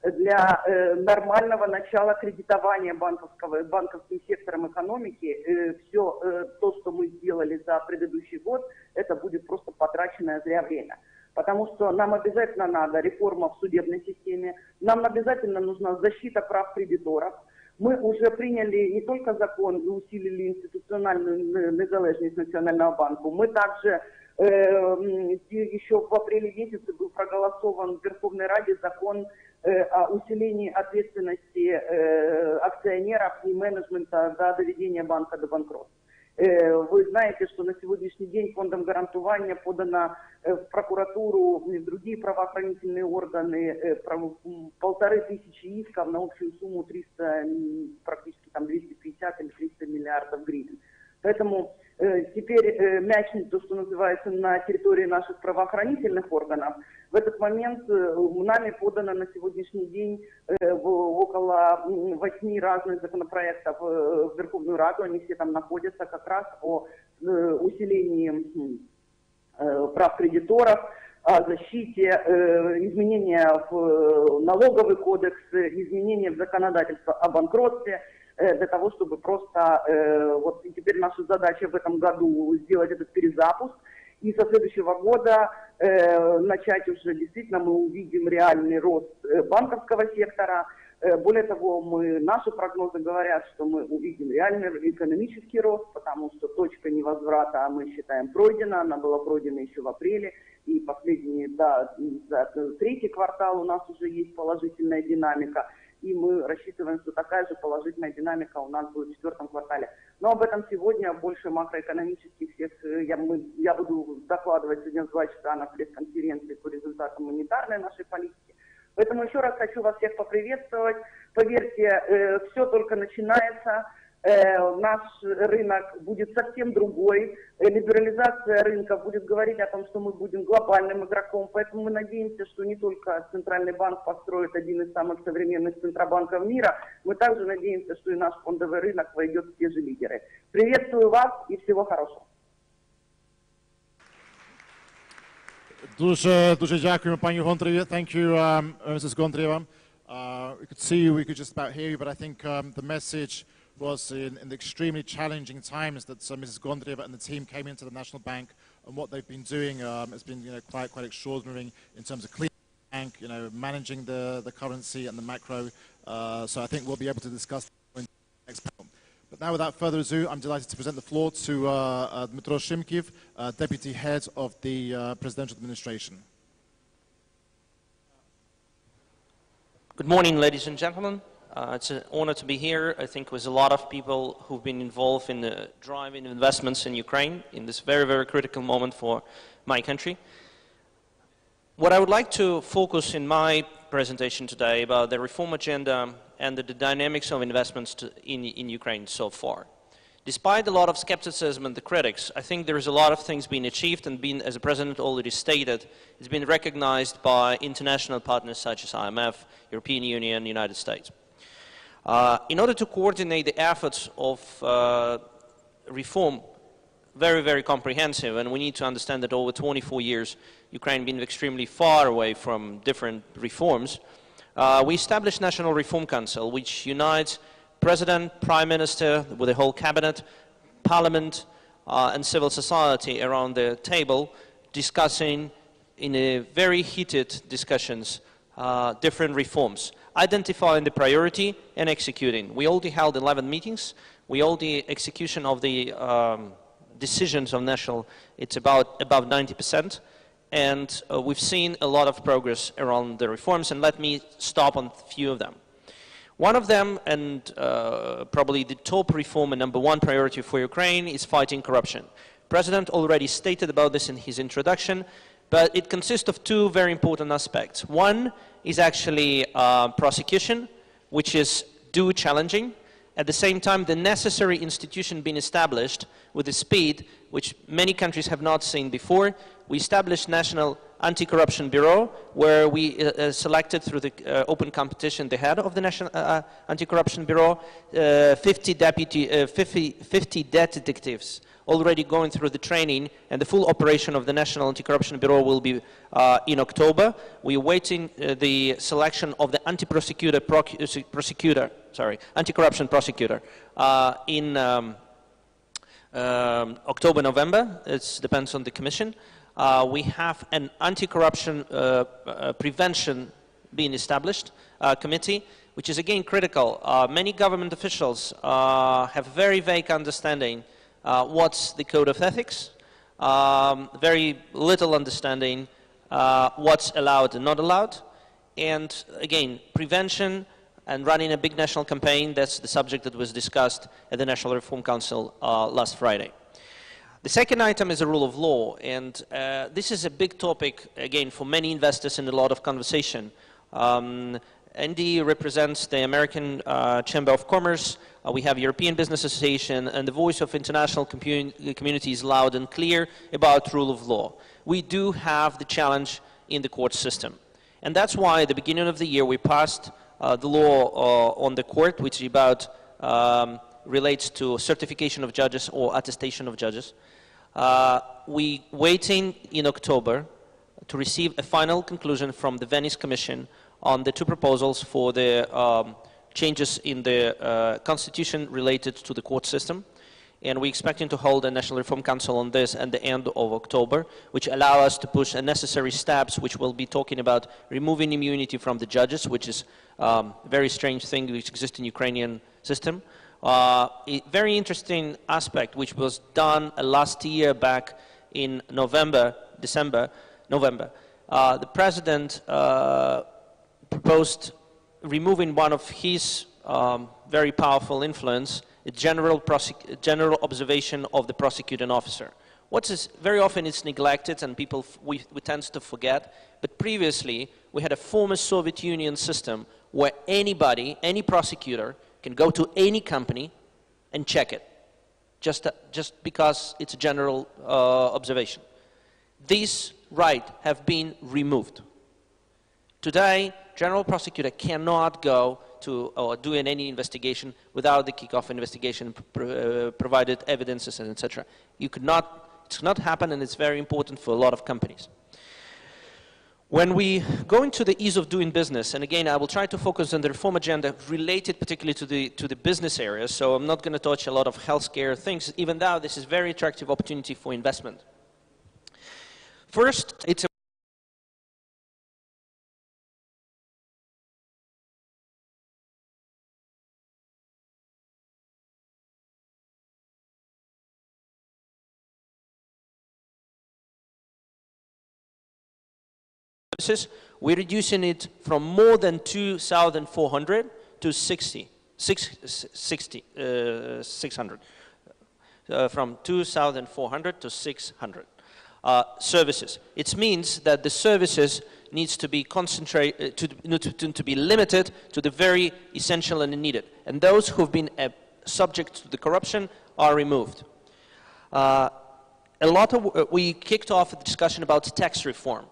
для нормального начала кредитования банковским сектором экономики, все то, что мы сделали за предыдущий год, это будет просто потраченное зря время. Потому что нам обязательно надо реформа в судебной системе, нам обязательно нужна защита прав кредиторов. Мы уже приняли не только закон и усилили институциональную незалежность Национального банка, мы также еще в апреле месяце был проголосован в Верховной Раде закон о усилении ответственности акционеров и менеджмента за доведение банка до банкротства. Вы знаете, что на сегодняшний день фондом гарантования подано в прокуратуру и в другие правоохранительные органы 1500 исков на общую сумму 300, практически 250 или 300 миллиардов гривен. Поэтому теперь мяч, то, что называется, на территории наших правоохранительных органов. В этот момент нами подано на сегодняшний день около 8 разных законопроектов в Верховную Раду. Они все там находятся как раз о усилении прав кредиторов, о защите, изменения в налоговый кодекс, изменения в законодательство о банкротстве, для того, чтобы просто, вот теперь наша задача в этом году сделать этот перезапуск, и со следующего года начать уже, действительно, мы увидим реальный рост банковского сектора. Более того, наши прогнозы говорят, что мы увидим реальный экономический рост, потому что точка невозврата, мы считаем, пройдена, она была пройдена еще в апреле, и последний, третий квартал у нас уже есть положительная динамика. И мы рассчитываем, что такая же положительная динамика у нас будет в четвертом квартале. Но об этом сегодня больше макроэкономических всех. Я буду докладывать сегодня в 2 часа на пресс-конференции по результатам монетарной нашей политики. Поэтому еще раз хочу вас всех поприветствовать. Поверьте, все только начинается. Наш рынок будет совсем другой. Либерализация рынка будет говорить о том, что мы будем глобальным игроком. Поэтому мы надеемся, что не только Центральный банк построит один из самых современных центробанков мира, мы также надеемся, что и наш фондовый рынок войдет в те же лидеры. Приветствую вас и всего хорошего. Дуже дякуємо, пані Гонтареві. Thank you, Mrs. Gontareva. We could see you, we could just about hear you, but I think the message was in the extremely challenging times that Mrs. Gontareva and the team came into the National Bank, and what they've been doing has been quite extraordinary in terms of cleaning the bank, managing the currency and the macro. So I think we'll be able to discuss in the next panel. But now, without further ado, I'm delighted to present the floor to Dmytro Shymkiv, Deputy Head of the Presidential Administration. Good morning, ladies and gentlemen. It's an honor to be here. I think with a lot of people who've been involved in the driving investments in Ukraine in this very, very critical moment for my country. What I would like to focus in my presentation today about the reform agenda and the dynamics of investments in Ukraine so far. Despite a lot of skepticism and the critics, I think there is a lot of things being achieved and been, as the President already stated, it's been recognized by international partners such as IMF, European Union, United States. In order to coordinate the efforts of reform, very, very comprehensive, and we need to understand that over 24 years, Ukraine been extremely far away from different reforms, we established National Reform Council, which unites President, Prime Minister, with the whole cabinet, Parliament, and civil society around the table, discussing in a very heated discussions different reforms, identifying the priority and executing. We already held 11 meetings. We already execution of the decisions of national, it's about above 90%. And we've seen a lot of progress around the reforms, and let me stop on a few of them. One of them, and probably the top reform and number one priority for Ukraine, is fighting corruption. President already stated about this in his introduction, but it consists of two very important aspects. One is actually prosecution, which is due challenging. At the same time, the necessary institution being established with a speed which many countries have not seen before. We established National Anti-Corruption Bureau, where we selected through the open competition the head of the National Anti-Corruption Bureau, 50 detectives already going through the training, and the full operation of the National Anti-Corruption Bureau will be in October. We're waiting the selection of the anti-corruption prosecutor in October, November. It depends on the Commission. We have an anti-corruption prevention being established committee, which is again critical. Many government officials have very vague understanding what's the code of ethics, very little understanding what's allowed and not allowed, and again, prevention and running a big national campaign, that's the subject that was discussed at the National Reform Council last Friday. The second item is the rule of law, and this is a big topic, again, for many investors and a lot of conversation. ND represents the American Chamber of Commerce. We have European Business Association, and the voice of international community is loud and clear about rule of law. We do have the challenge in the court system. And that's why at the beginning of the year we passed the law on the court, which is about relates to certification of judges or attestation of judges. We waiting in October to receive a final conclusion from the Venice Commission on the two proposals for the changes in the constitution related to the court system. And we're expecting to hold a National Reform Council on this at the end of October, which allow us to push necessary steps, which will be talking about removing immunity from the judges, which is a very strange thing which exists in Ukrainian system. A very interesting aspect which was done last year back in November. The President proposed removing one of his very powerful influence, a general observation of the prosecuting officer. What is very often it's neglected and people we tend to forget, but previously we had a former Soviet Union system where anybody, any prosecutor, can go to any company and check it, just because it's a general observation. These rights have been removed. Today, general prosecutor cannot go to or do any investigation without the kickoff investigation, provided evidences, and etc. You could not, it's not happen, and it's very important for a lot of companies. When we go into the ease of doing business, and again, I will try to focus on the reform agenda related particularly to the business area, so I'm not going to touch a lot of healthcare things, even though this is a very attractive opportunity for investment. First, it's services, we're reducing it from more than 2,400 to 600. From 2,400 to 600 services. It means that the services needs to be concentrated, to be limited to the very essential and needed. And those who've been subject to the corruption are removed. We kicked off a discussion about tax reform.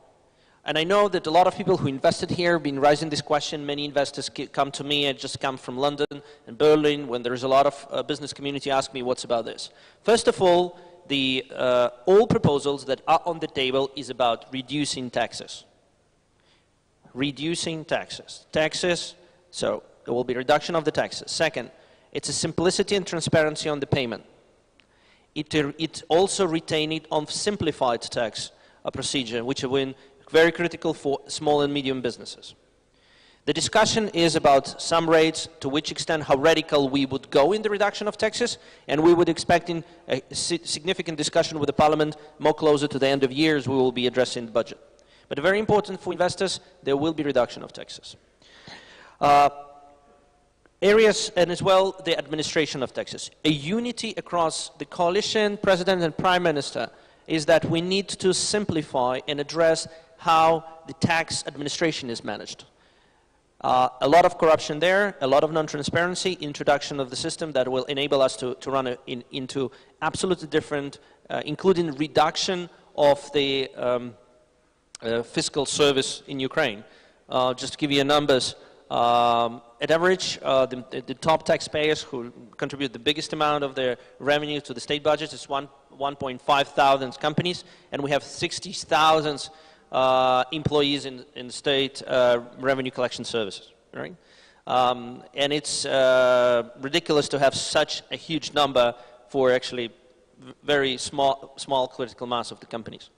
And I know that a lot of people who invested here have been raising this question. Many investors come to me. I just come from London and Berlin when there's a lot of business community ask me what's about this. First of all, all proposals that are on the table is about reducing taxes. Reducing taxes. Taxes, so there will be reduction of the taxes. Second, it's a simplicity and transparency on the payment. It also retaining on simplified tax procedure, which have been very critical for small and medium businesses. The discussion is about some rates, to which extent, how radical we would go in the reduction of taxes, and we would expect in a significant discussion with the Parliament more closer to the end of years we will be addressing the budget. But very important for investors, there will be reduction of taxes. Areas, and as well the administration of taxes. A unity across the coalition, President and Prime Minister, is that we need to simplify and address how the tax administration is managed. A lot of corruption there, a lot of non-transparency, introduction of the system that will enable us to run into absolutely different, including reduction of the fiscal service in Ukraine. Just to give you numbers, at average, the top taxpayers who contribute the biggest amount of their revenue to the state budget is 1.5 thousand companies, and we have 60,000 employees in state revenue collection services, right? And it's ridiculous to have such a huge number for actually very small critical mass of the companies.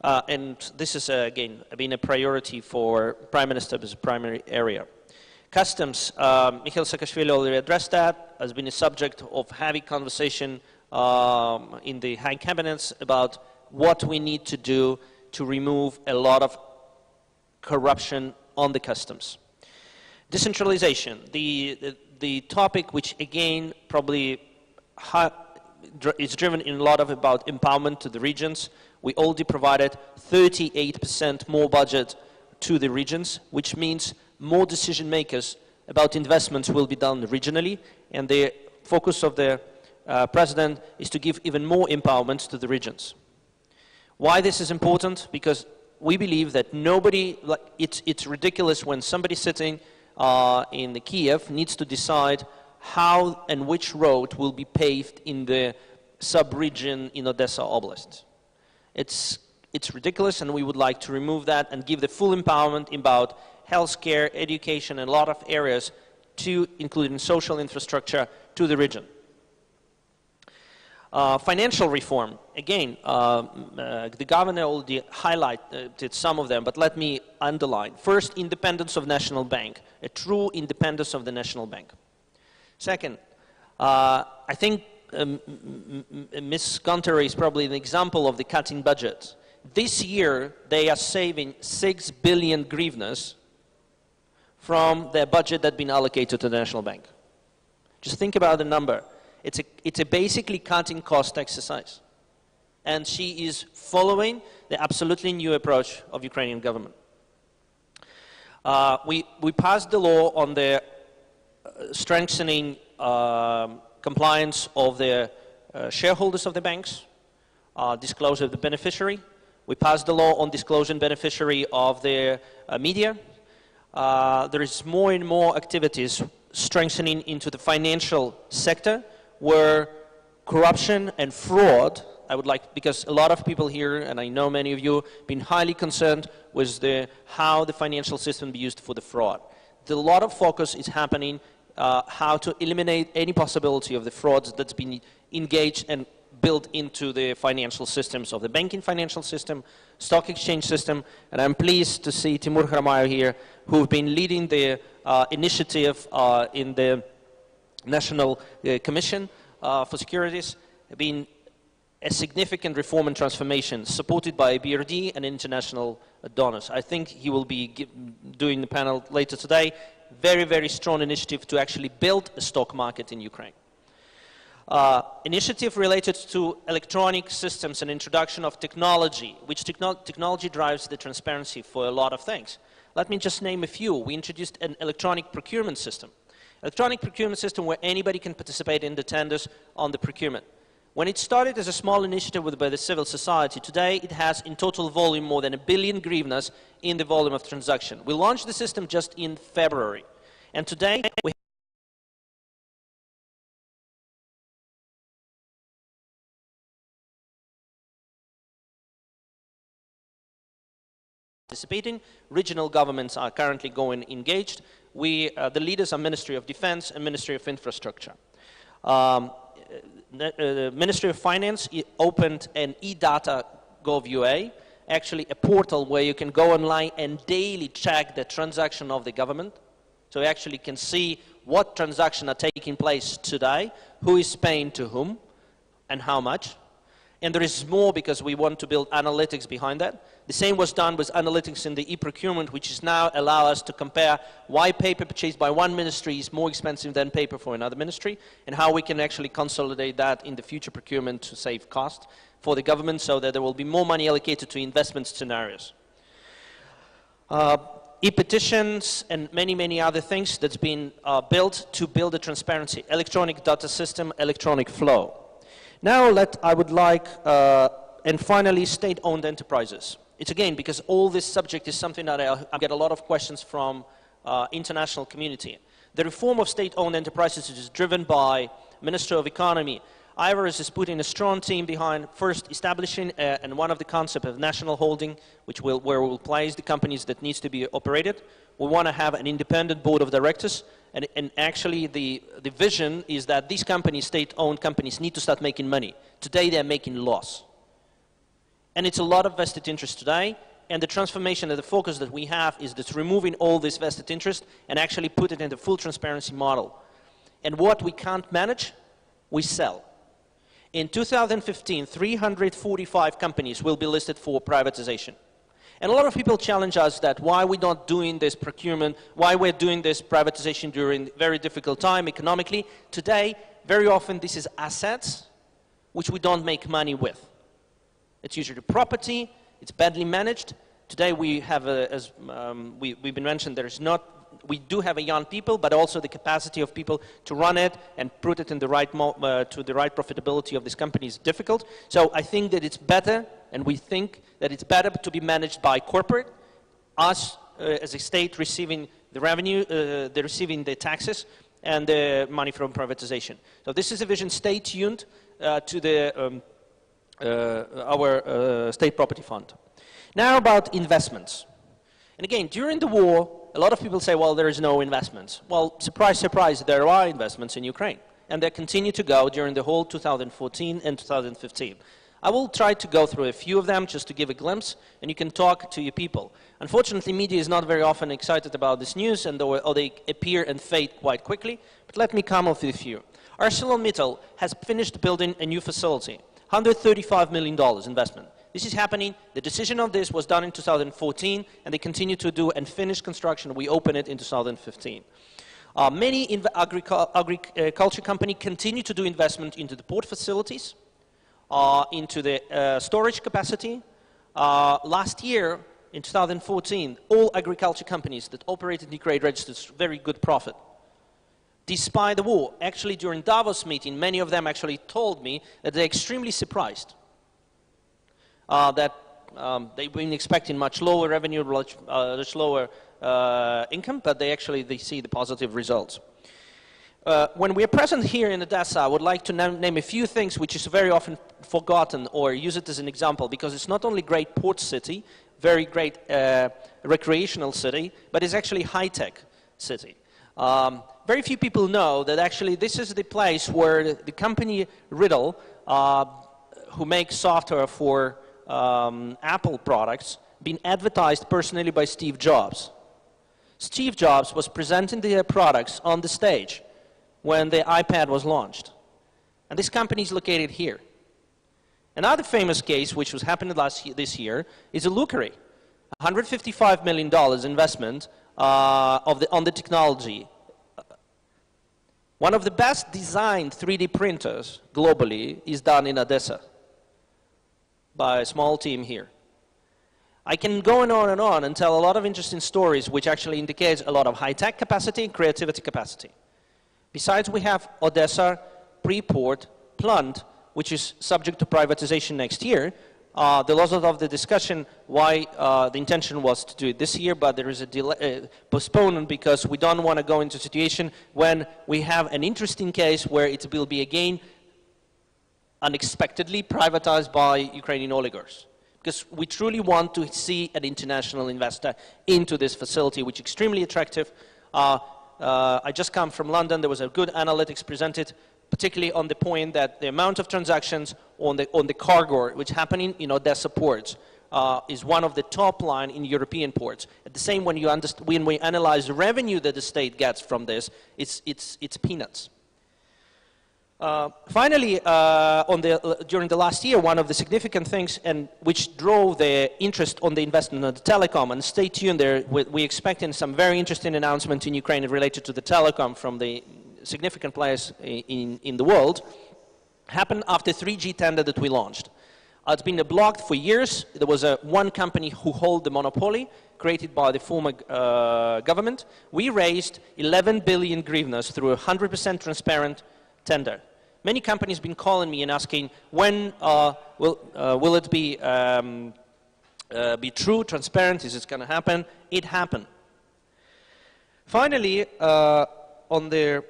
And this is, again, been a priority for Prime Minister as a primary area. Customs, Mikhail Saakashvili already addressed that, has been a subject of heavy conversation in the high cabinets about what we need to do to remove a lot of corruption on the customs. Decentralization, the topic which again probably is driven in a lot of about empowerment to the regions. We already provided 38% more budget to the regions, which means more decision makers about investments will be done regionally, and the focus of the President is to give even more empowerment to the regions. Why this is important? Because we believe that nobody, it's ridiculous when somebody sitting in Kiev needs to decide how and which road will be paved in the sub-region in Odessa Oblast. It's ridiculous, and we would like to remove that and give the full empowerment about healthcare, education, and a lot of areas, to including social infrastructure, to the region. Financial reform, again, the governor already highlighted some of them, but let me underline. First, independence of national bank, a true independence of the national bank. Second, I think Ms. Gunter is probably an example of the cutting budget. This year, they are saving 6 billion hryvnias from their budget that's been allocated to the national bank. Just think about the number. It's a basically cutting cost exercise. And she is following the absolutely new approach of Ukrainian government. We passed the law on the strengthening compliance of the shareholders of the banks, disclosure of the beneficiary. We passed the law on disclosure and beneficiary of the media. There is more and more activities strengthening into the financial sector, where corruption and fraud, I would like, because a lot of people here, and I know many of you, have been highly concerned with how the financial system be used for the fraud. A lot of focus is happening how to eliminate any possibility of the frauds that's been engaged and built into the financial systems of the banking financial system, stock exchange system, and I'm pleased to see Timur Kharmayev here, who've been leading the initiative in the National Commission for Securities, been a significant reform and transformation supported by BRD and international donors. I think he will be doing the panel later today. Very, very strong initiative to actually build a stock market in Ukraine. Initiative related to electronic systems and introduction of technology, which technology drives the transparency for a lot of things. Let me just name a few. We introduced an electronic procurement system. Electronic procurement system where anybody can participate in the tenders on the procurement. When it started as a small initiative by the civil society, today it has in total volume more than 1 billion hryvnias in the volume of transaction. We launched the system just in February. And today we participating. Regional governments are currently going engaged. The leaders are Ministry of Defense and Ministry of Infrastructure. The Ministry of Finance opened an e-data.gov.ua, actually a portal where you can go online and daily check the transaction of the government. So you actually can see what transactions are taking place today, who is paying to whom, and how much. And there is more because we want to build analytics behind that. The same was done with analytics in the e-procurement, which is now allow us to compare why paper purchased by one ministry is more expensive than paper for another ministry, and how we can actually consolidate that in the future procurement to save cost for the government so that there will be more money allocated to investment scenarios. E-petitions and many, many other things that's been built to build a transparency, electronic data system, electronic flow. Now I would like, and finally, state-owned enterprises. It's again, because all this subject is something that I get a lot of questions from international community. The reform of state-owned enterprises is driven by Minister of Economy. Ivers is putting a strong team behind first establishing and one of the concept of national holding, where we'll place the companies that needs to be operated. We want to have an independent board of directors, and actually the vision is that these companies, state-owned companies, need to start making money. Today they're making loss. And it's a lot of vested interest today, and the transformation and the focus that we have is that removing all this vested interest and actually put it in the full transparency model. And what we can't manage, we sell. In 2015, 345 companies will be listed for privatization. And a lot of people challenge us that why we're not doing this procurement, why we're doing this privatization during a very difficult time economically. Today, very often this is assets which we don't make money with. It's usually property, it's badly managed. Today we have, we've been mentioned, we do have a young people, but also the capacity of people to run it and put it in the right, to the right profitability of this company is difficult. So I think that it's better, and we think that it's better to be managed by corporate, us as a state receiving the revenue, receiving the taxes and the money from privatization. So this is a vision. Stay tuned to the, our state property fund. Now about investments. And again, during the war, a lot of people say, well, there is no investments. Well, surprise, surprise, there are investments in Ukraine. And they continue to go during the whole 2014 and 2015. I will try to go through a few of them just to give a glimpse, and you can talk to your people. Unfortunately, media is not very often excited about this news, and or they appear and fade quite quickly. But let me come up with a few. ArcelorMittal has finished building a new facility, $135 million investment. This is happening. The decision on this was done in 2014, and they continue to do and finish construction. We open it in 2015. Many agriculture companies continue to do investment into the port facilities, into the storage capacity. Last year, in 2014, all agriculture companies that operated in Ukraine registered very good profit. Despite the war, actually during Davos meeting, many of them actually told me that they're extremely surprised. That they've been expecting much lower revenue, much lower income, but they see the positive results. When we are present here in Odessa, I would like to name a few things which is very often forgotten or use it as an example, because it's not only great port city, very great recreational city, but it's actually high-tech city. Very few people know that actually this is the place where the company Riddle, who makes software for Apple products, been advertised personally by Steve Jobs. Steve Jobs was presenting their products on the stage when the iPad was launched. And this company is located here. Another famous case, which was happening this year, is a Luckery. $155 million investment on the technology. One of the best designed 3D printers globally is done in Odessa by a small team here. I can go on and tell a lot of interesting stories which actually indicates a lot of high-tech capacity and creativity capacity. Besides, we have Odessa pre-port plant, which is subject to privatization next year. There was a lot of the discussion why the intention was to do it this year, but there is a delay, postponement because we don't want to go into a situation when we have an interesting case where it will be again unexpectedly privatized by Ukrainian oligarchs. Because we truly want to see an international investor into this facility, which is extremely attractive. I just come from London. There was a good analytics presented, particularly on the point that the amount of transactions on the cargo which happening in Odessa ports is one of the top line in European ports. At the same, when we analyze the revenue that the state gets from this, it's peanuts. Finally, during the last year, one of the significant things and which drove the interest on the investment of the telecom, and stay tuned there, we're expecting some very interesting announcement in Ukraine related to the telecom from the significant players in the world, happened after 3G tender that we launched. It's been blocked for years. There was one company who held the monopoly, created by the former government. We raised 11 billion hryvnias through a 100% transparent tender. Many companies have been calling me and asking when will it be true, transparent, is it going to happen? It happened. Finally, on their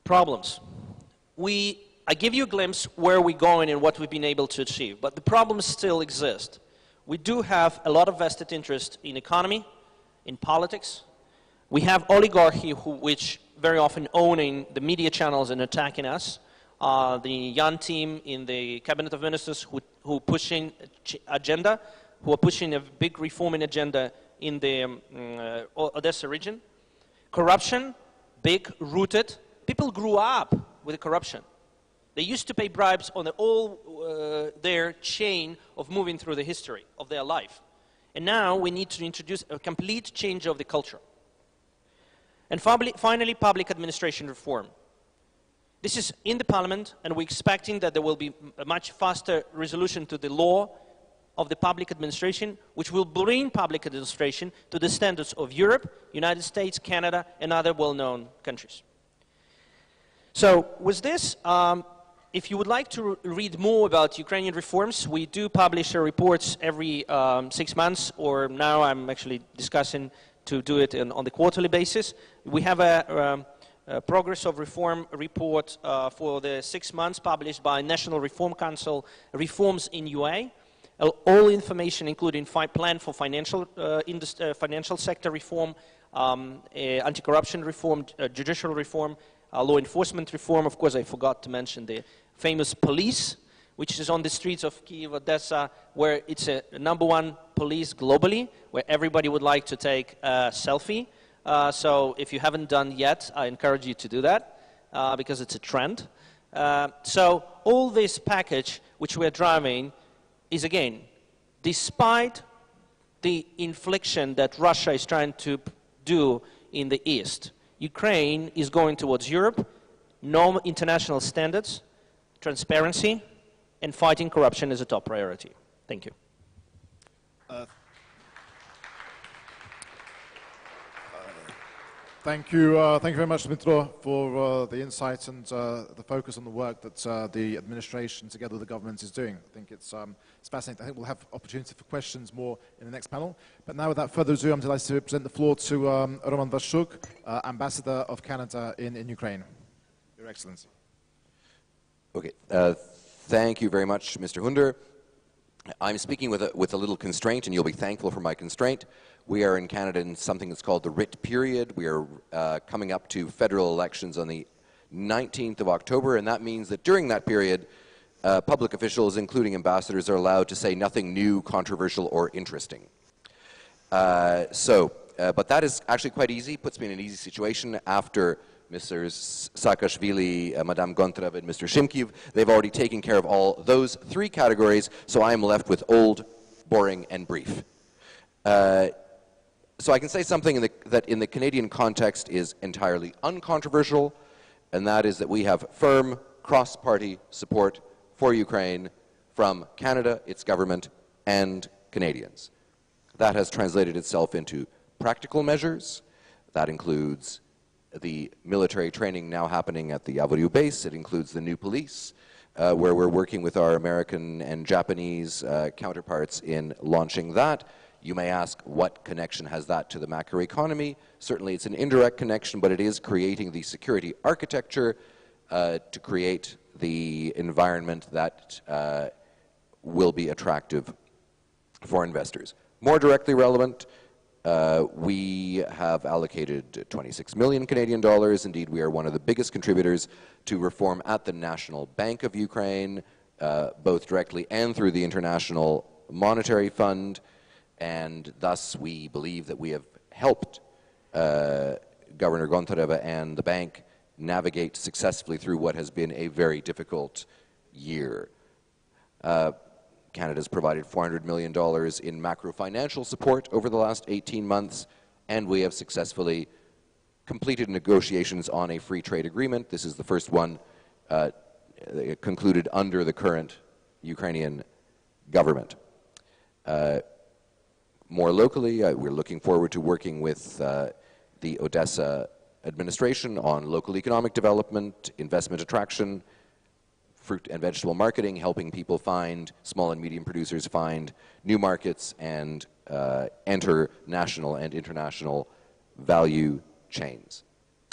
problems. I give you a glimpse where we're going and what we've been able to achieve, but the problems still exist. We do have a lot of vested interest in economy, in politics. We have oligarchy which very often owning the media channels and attacking us. The young team in the cabinet of ministers who pushing agenda, who are pushing a big reforming agenda in the Odessa region. Corruption, big rooted. People grew up with corruption. They used to pay bribes on all their chain of moving through the history of their life. And now we need to introduce a complete change of the culture. And finally, public administration reform. This is in the parliament, and we're expecting that there will be a much faster resolution to the law of the public administration, which will bring public administration to the standards of Europe, United States, Canada, and other well-known countries. So with this, if you would like to read more about Ukrainian reforms, we do publish reports every 6 months, or now I'm actually discussing to do it on the quarterly basis. We have a progress of reform report for the 6 months published by National Reform Council, Reforms in UA. All information, including plan for financial sector reform, anti-corruption reform, judicial reform, law enforcement reform. Of course, I forgot to mention the famous police, which is on the streets of Kyiv, Odessa, where it's a #1 police globally, where everybody would like to take a selfie. So if you haven't done yet, I encourage you to do that, because it's a trend. So all this package which we're driving is, again, despite the infliction that Russia is trying to do in the East, Ukraine is going towards Europe, normal international standards, transparency, and fighting corruption is a top priority. Thank you. Thank you very much, Dmytro, for the insight and the focus on the work that the administration, together with the government, is doing. I think it's fascinating. I think we'll have opportunity for questions more in the next panel. But now, without further ado, I'm delighted to present the floor to Roman Vashchuk, Ambassador of Canada in Ukraine. Your Excellency. Okay. Thank you very much, Mr. Hunder. I'm speaking with a little constraint, and you'll be thankful for my constraint. We are in Canada in something that's called the writ period. We are coming up to federal elections on the 19th of October, and that means that during that period, public officials, including ambassadors, are allowed to say nothing new, controversial, or interesting. But that is actually quite easy, puts me in an easy situation after Mr. Saakashvili, Madame Gontareva, and Mr. Shimkiv. They've already taken care of all those three categories, so I am left with old, boring, and brief. So I can say something that in the Canadian context is entirely uncontroversial, and that is that we have firm cross-party support for Ukraine from Canada, its government, and Canadians. That has translated itself into practical measures. That includes the military training now happening at the Avoriu base. It includes the new police, where we're working with our American and Japanese counterparts in launching that. You may ask, what connection has that to the macroeconomy? Certainly it's an indirect connection, but it is creating the security architecture to create the environment that will be attractive for investors. More directly relevant, we have allocated 26 million Canadian dollars. Indeed, we are one of the biggest contributors to reform at the National Bank of Ukraine, both directly and through the International Monetary Fund. And thus, we believe that we have helped Governor Gontareva and the bank navigate successfully through what has been a very difficult year. Canada's provided $400 million in macro-financial support over the last 18 months, and we have successfully completed negotiations on a free trade agreement. This is the first one concluded under the current Ukrainian government. More locally, we're looking forward to working with the Odessa administration on local economic development, investment attraction, fruit and vegetable marketing, helping people find, small and medium producers find new markets and enter national and international value chains.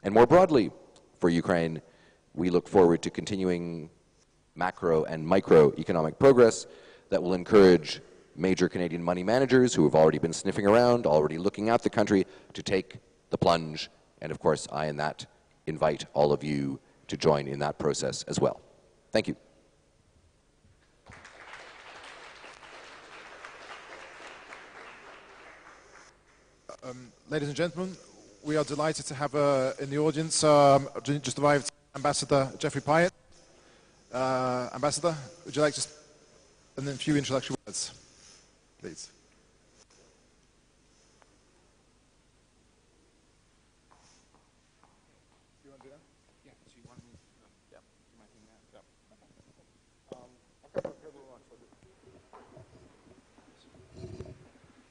And more broadly, for Ukraine, we look forward to continuing macro and microeconomic progress that will encourage major Canadian money managers who have already been sniffing around, already looking at the country, to take the plunge. And of course, I in that invite all of you to join in that process as well. Thank you. Ladies and gentlemen, we are delighted to have in the audience just arrived Ambassador Jeffrey Pyatt. Ambassador, would you like just and then a few introductory words, please?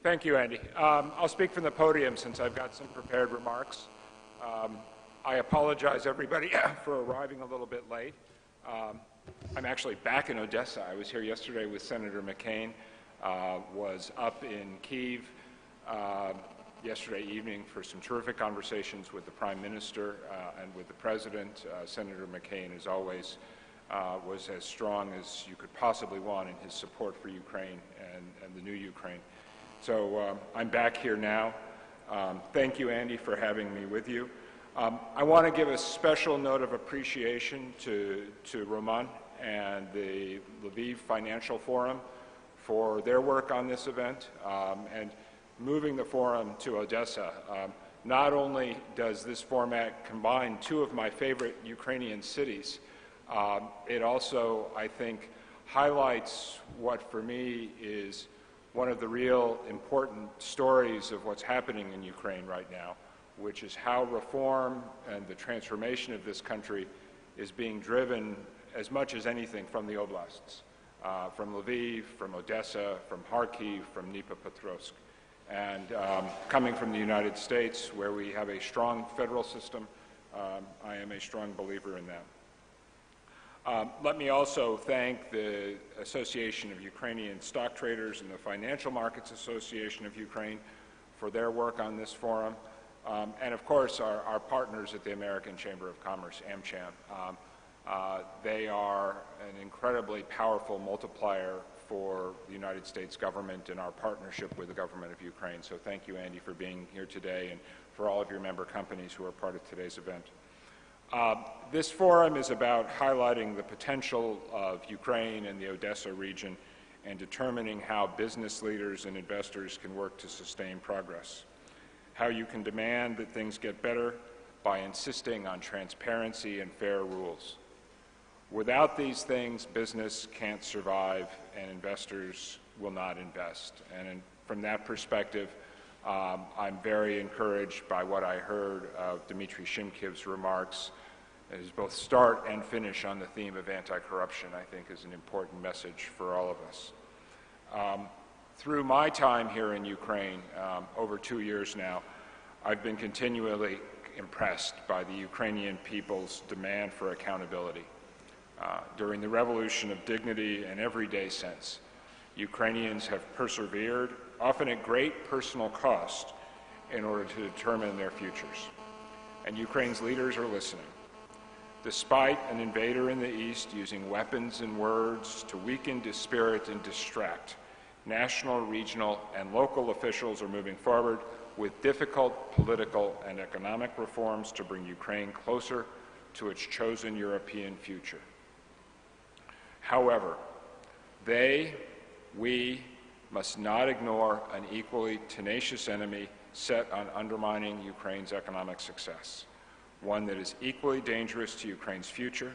Thank you, Andy. I'll speak from the podium since I've got some prepared remarks. I apologize, everybody, for arriving a little bit late. I'm actually back in Odessa. I was here yesterday with Senator McCain, was up in Kyiv yesterday evening for some terrific conversations with the Prime Minister and with the President. Senator McCain, as always, was as strong as you could possibly want in his support for Ukraine and the new Ukraine. So I'm back here now. Thank you, Andy, for having me with you. I want to give a special note of appreciation to Roman and the Lviv Financial Forum for their work on this event and moving the forum to Odessa. Not only does this format combine two of my favorite Ukrainian cities, it also, I think, highlights what for me is one of the real important stories of what's happening in Ukraine right now, which is how reform and the transformation of this country is being driven as much as anything from the oblasts, from Lviv, from Odessa, from Kharkiv, from Dnipropetrovsk. And coming from the United States, where we have a strong federal system, I am a strong believer in that. Let me also thank the Association of Ukrainian Stock Traders and the Financial Markets Association of Ukraine for their work on this forum. And of course, our partners at the American Chamber of Commerce, AmCham. They are an incredibly powerful multiplier for the United States government and our partnership with the government of Ukraine. So thank you, Andy, for being here today and for all of your member companies who are part of today's event. This forum is about highlighting the potential of Ukraine and the Odessa region and determining how business leaders and investors can work to sustain progress. How you can demand that things get better, by insisting on transparency and fair rules. Without these things, business can't survive and investors will not invest. And from that perspective, I'm very encouraged by what I heard of Dmitry Shimkiv's remarks. His both start and finish on the theme of anti-corruption, I think, is an important message for all of us. Through my time here in Ukraine, over 2 years now, I've been continually impressed by the Ukrainian people's demand for accountability. During the revolution of dignity and everyday sense, Ukrainians have persevered, often at great personal cost, in order to determine their futures. And Ukraine's leaders are listening. Despite an invader in the east using weapons and words to weaken, dispirit, and distract, national, regional, and local officials are moving forward with difficult political and economic reforms to bring Ukraine closer to its chosen European future. However, we must not ignore an equally tenacious enemy set on undermining Ukraine's economic success, one that is equally dangerous to Ukraine's future,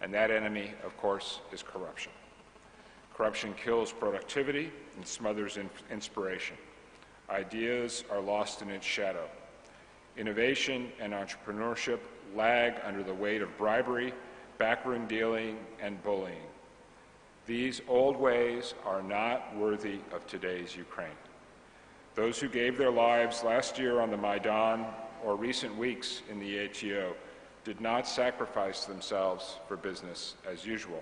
and that enemy, of course, is corruption. Corruption kills productivity and smothers inspiration. Ideas are lost in its shadow. Innovation and entrepreneurship lag under the weight of bribery, backroom dealing, and bullying. These old ways are not worthy of today's Ukraine. Those who gave their lives last year on the Maidan or recent weeks in the ATO did not sacrifice themselves for business as usual.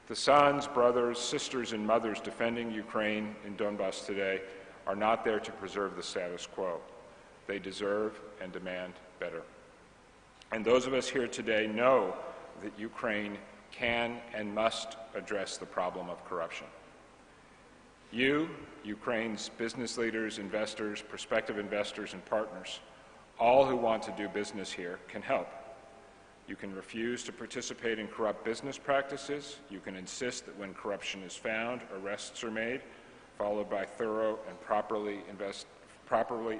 The sons, brothers, sisters, and mothers defending Ukraine in Donbass today are not there to preserve the status quo. They deserve and demand better. And those of us here today know that Ukraine can and must address the problem of corruption. You, Ukraine's business leaders, investors, prospective investors, and partners, all who want to do business here can help. You can refuse to participate in corrupt business practices. You can insist that when corruption is found, arrests are made, followed by thorough and properly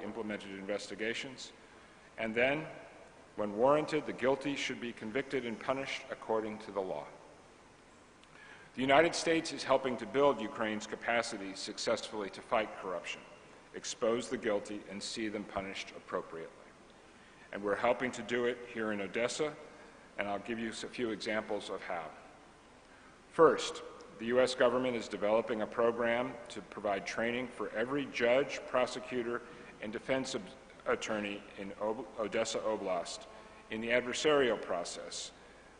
implemented investigations. And then, when warranted, the guilty should be convicted and punished according to the law. The United States is helping to build Ukraine's capacity successfully to fight corruption, expose the guilty, and see them punished appropriately. And we're helping to do it here in Odessa, and I'll give you a few examples of how. First, the U.S. government is developing a program to provide training for every judge, prosecutor, and defense attorney in Odessa Oblast in the adversarial process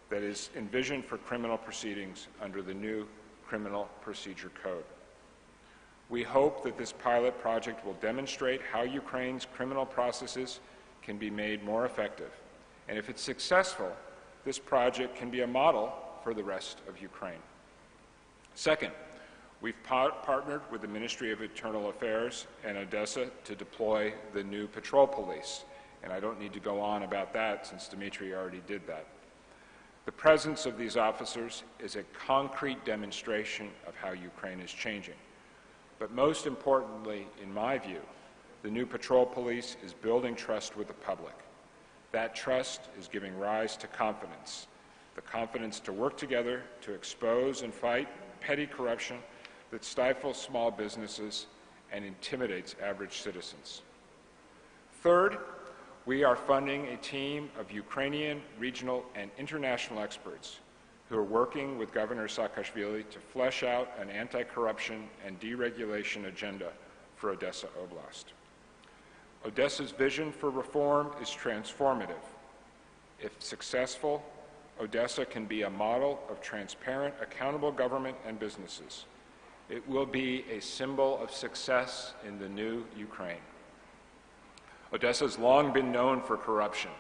that is envisioned for criminal proceedings under the new Criminal Procedure Code. We hope that this pilot project will demonstrate how Ukraine's criminal processes can be made more effective. And if it's successful, this project can be a model for the rest of Ukraine. Second, we've partnered with the Ministry of Internal Affairs and Odessa to deploy the new patrol police. And I don't need to go on about that since Dmitry already did that. The presence of these officers is a concrete demonstration of how Ukraine is changing. But most importantly, in my view, the new patrol police is building trust with the public. That trust is giving rise to confidence, the confidence to work together to expose and fight petty corruption that stifles small businesses and intimidates average citizens. Third, we are funding a team of Ukrainian, regional, and international experts who are working with Governor Saakashvili to flesh out an anti-corruption and deregulation agenda for Odessa Oblast. Odessa's vision for reform is transformative. If successful, Odessa can be a model of transparent, accountable government and businesses. It will be a symbol of success in the new Ukraine. Odessa has long been known for corruption,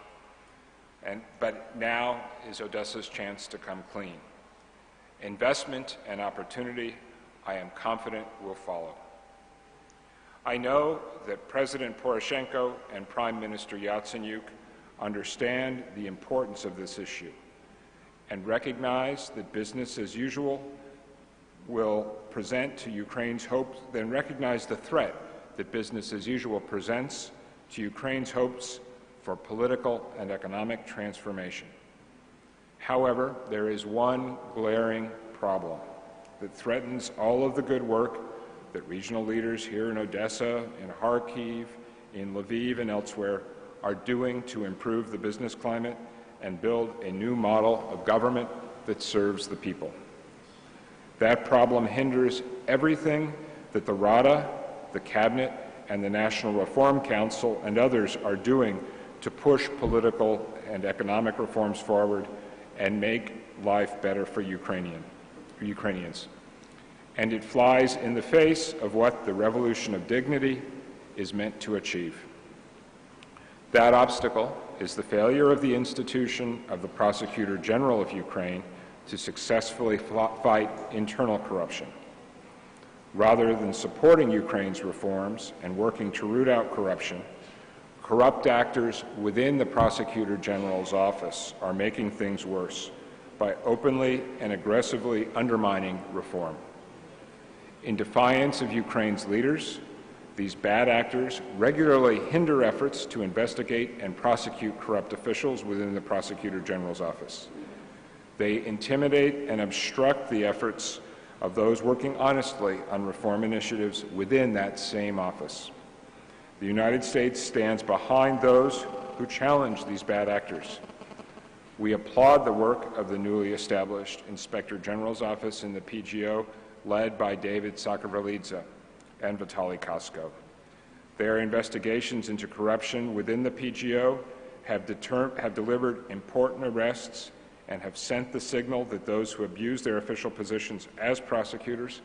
but now is Odessa's chance to come clean. Investment and opportunity, I am confident, will follow. I know that President Poroshenko and Prime Minister Yatsenyuk understand the importance of this issue and recognize that business as usual will present to Ukraine's hopes, then recognize the threat that business as usual presents to Ukraine's hopes for political and economic transformation. However, there is one glaring problem that threatens all of the good work that regional leaders here in Odessa, in Kharkiv, in Lviv, and elsewhere are doing to improve the business climate and build a new model of government that serves the people. That problem hinders everything that the Rada, the Cabinet, and the National Reform Council and others are doing to push political and economic reforms forward and make life better for Ukrainians. And it flies in the face of what the revolution of dignity is meant to achieve. That obstacle is the failure of the institution of the Prosecutor General of Ukraine to successfully fight internal corruption. Rather than supporting Ukraine's reforms and working to root out corruption, corrupt actors within the Prosecutor General's office are making things worse by openly and aggressively undermining reform. In defiance of Ukraine's leaders, these bad actors regularly hinder efforts to investigate and prosecute corrupt officials within the Prosecutor General's office. They intimidate and obstruct the efforts of those working honestly on reform initiatives within that same office. The United States stands behind those who challenge these bad actors. We applaud the work of the newly established Inspector General's Office in the PGO, led by David Saakashvili and Vitaly Kosko. Their investigations into corruption within the PGO have delivered important arrests and have sent the signal that those who abuse their official positions as prosecutors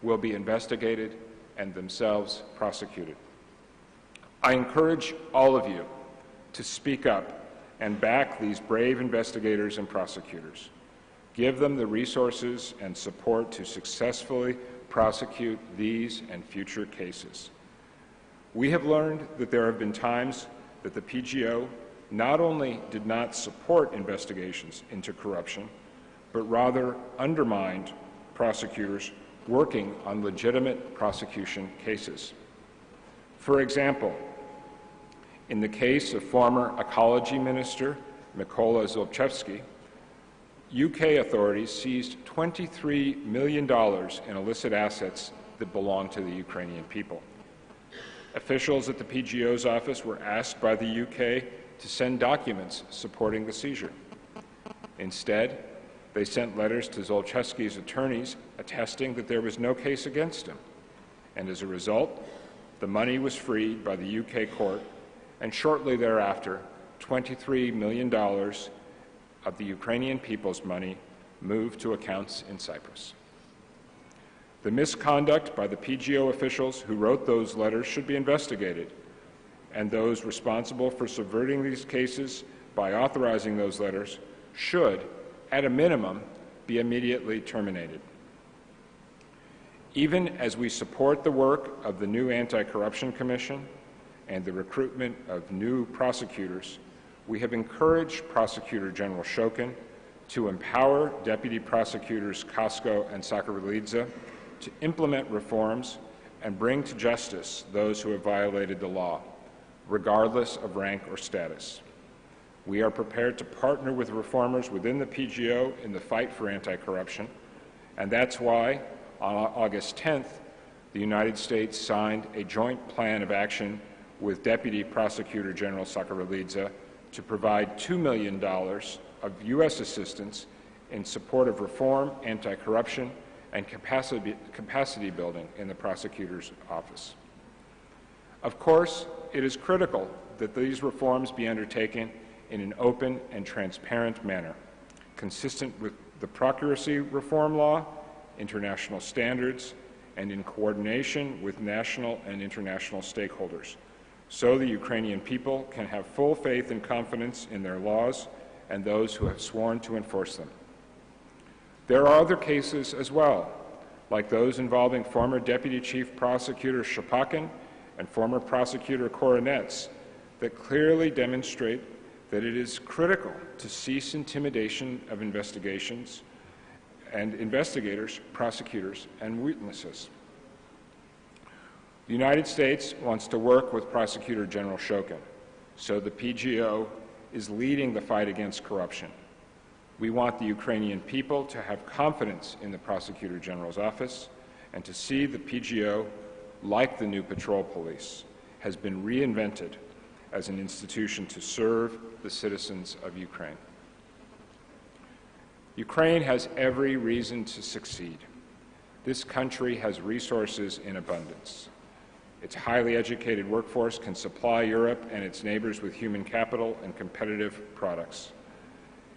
will be investigated and themselves prosecuted. I encourage all of you to speak up and back these brave investigators and prosecutors. Give them the resources and support to successfully prosecute these and future cases. We have learned that there have been times that the PGO not only did not support investigations into corruption, but rather undermined prosecutors working on legitimate prosecution cases. For example, in the case of former Ecology Minister Mykola Zlochevsky, UK authorities seized $23 million in illicit assets that belonged to the Ukrainian people. Officials at the PGO's office were asked by the UK to send documents supporting the seizure. Instead, they sent letters to Zlochevsky's attorneys attesting that there was no case against him. And as a result, the money was freed by the UK court, and shortly thereafter, $23 million of the Ukrainian people's money moved to accounts in Cyprus. The misconduct by the PGO officials who wrote those letters should be investigated, and those responsible for subverting these cases by authorizing those letters should, at a minimum, be immediately terminated. Even as we support the work of the new Anti-Corruption Commission and the recruitment of new prosecutors, we have encouraged Prosecutor General Shokin to empower Deputy Prosecutors Kosko and Saakashvili to implement reforms and bring to justice those who have violated the law, regardless of rank or status. We are prepared to partner with reformers within the PGO in the fight for anti-corruption, and that's why, on August 10th, the United States signed a joint plan of action with Deputy Prosecutor General Saakashvili to provide $2 million of U.S. assistance in support of reform, anti-corruption, and capacity building in the prosecutor's office. Of course, it is critical that these reforms be undertaken in an open and transparent manner, consistent with the procuracy reform law, international standards, and in coordination with national and international stakeholders, so the Ukrainian people can have full faith and confidence in their laws and those who have sworn to enforce them. There are other cases as well, like those involving former Deputy Chief Prosecutor Shapakin and former Prosecutor Koronets, that clearly demonstrate that it is critical to cease intimidation of investigations and investigators, prosecutors, and witnesses. The United States wants to work with Prosecutor General Shokin So the PGO is leading the fight against corruption. We want the Ukrainian people to have confidence in the Prosecutor General's office and to see the PGO, like the new patrol police, has been reinvented as an institution to serve the citizens of Ukraine. Ukraine has every reason to succeed. This country has resources in abundance. Its highly educated workforce can supply Europe and its neighbors with human capital and competitive products.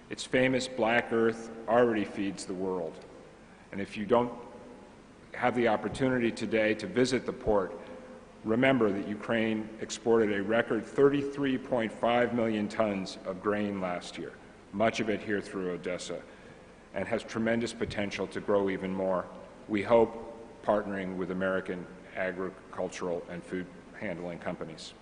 Its famous black earth already feeds the world. And if you don't have the opportunity today to visit the port, remember that Ukraine exported a record 33.5 million tons of grain last year, much of it here through Odessa, and has tremendous potential to grow even more. We hope partnering with American agricultural and food handling companies.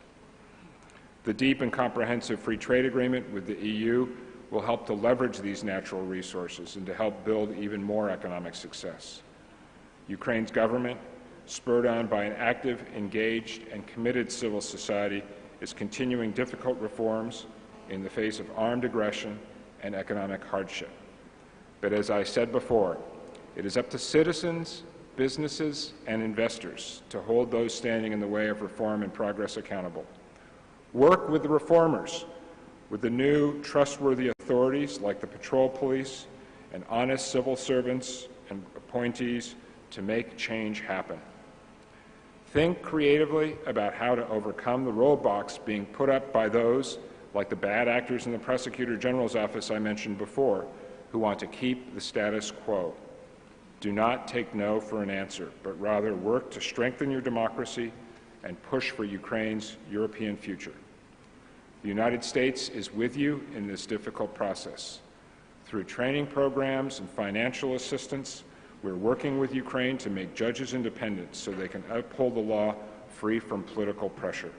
The deep and comprehensive free trade agreement with the EU will help to leverage these natural resources and to help build even more economic success. Ukraine's government, spurred on by an active, engaged, and committed civil society, is continuing difficult reforms in the face of armed aggression and economic hardship. But as I said before, it is up to citizens, businesses, and investors to hold those standing in the way of reform and progress accountable. Work with the reformers, with the new trustworthy authorities like the patrol police and honest civil servants and appointees to make change happen. Think creatively about how to overcome the roadblocks being put up by those, like the bad actors in the Prosecutor General's office I mentioned before, who want to keep the status quo. Do not take no for an answer, but rather work to strengthen your democracy and push for Ukraine's European future. The United States is with you in this difficult process. Through training programs and financial assistance, we're working with Ukraine to make judges independent so they can uphold the law free from political pressure.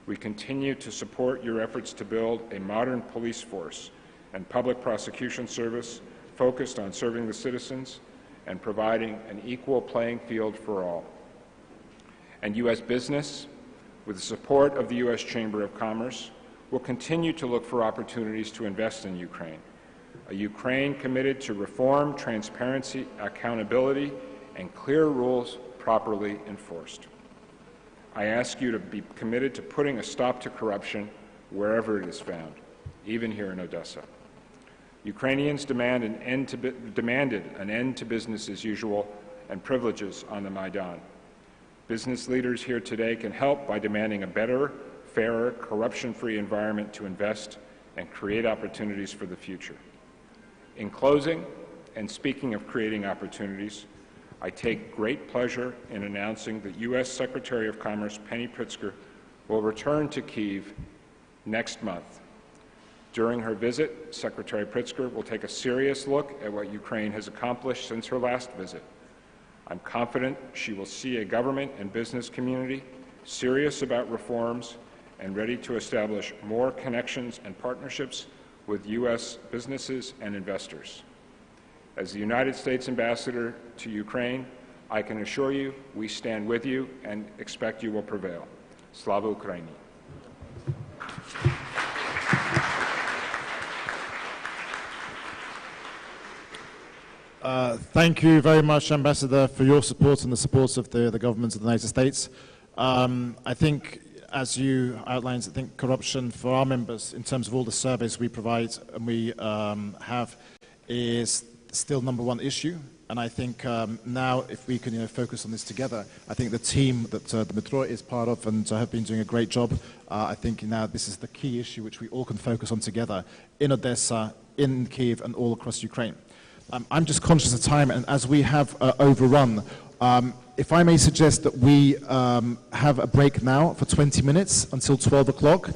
We continue to support your efforts to build a modern police force and public prosecution service focused on serving the citizens and providing an equal playing field for all. And U.S. business, with the support of the U.S. Chamber of Commerce, will continue to look for opportunities to invest in Ukraine. A Ukraine committed to reform, transparency, accountability, and clear rules properly enforced. I ask you to be committed to putting a stop to corruption wherever it is found, even here in Odessa. Ukrainians demanded an end to business as usual and privileges on the Maidan. Business leaders here today can help by demanding a better, fairer, corruption-free environment to invest and create opportunities for the future. In closing, and speaking of creating opportunities, I take great pleasure in announcing that U.S. Secretary of Commerce Penny Pritzker will return to Kyiv next month. During her visit, Secretary Pritzker will take a serious look at what Ukraine has accomplished since her last visit. I'm confident she will see a government and business community serious about reforms and ready to establish more connections and partnerships with U.S. businesses and investors. As the United States Ambassador to Ukraine, I can assure you we stand with you and expect you will prevail. Slava Ukraini. Thank you very much, Ambassador, for your support and the support of the government of the United States. I think, as you outlined, I think corruption for our members, in terms of all the surveys we provide and we have, is still #1 issue. And I think now, if we can focus on this together, I think the team that Dmytro is part of and have been doing a great job. I think now this is the key issue which we all can focus on together in Odessa, in Kyiv, and all across Ukraine. I'm just conscious of time, and as we have overrun, if I may suggest that we have a break now for 20 minutes until 12 o'clock.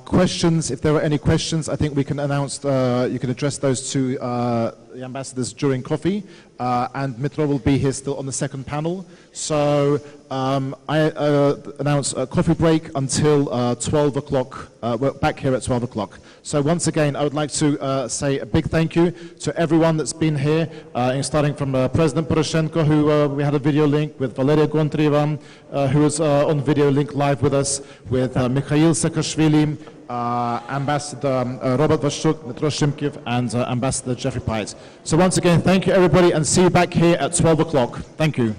Questions, if there are any questions, I think we can announce, you can address those to the ambassadors during coffee, and Dmytro will be here still on the second panel. So I announce a coffee break until 12 o'clock. We're back here at 12 o'clock. So once again, I would like to say a big thank you to everyone that's been here, starting from President Poroshenko, who we had a video link with, Valeria Gontrieva, who was on video link live with us, with Mikhail Saakashvili, Ambassador Robert Vashchuk, Dmitro Shimkiv, and Ambassador Jeffrey Pyatt. So once again, thank you everybody, and see you back here at 12 o'clock. Thank you.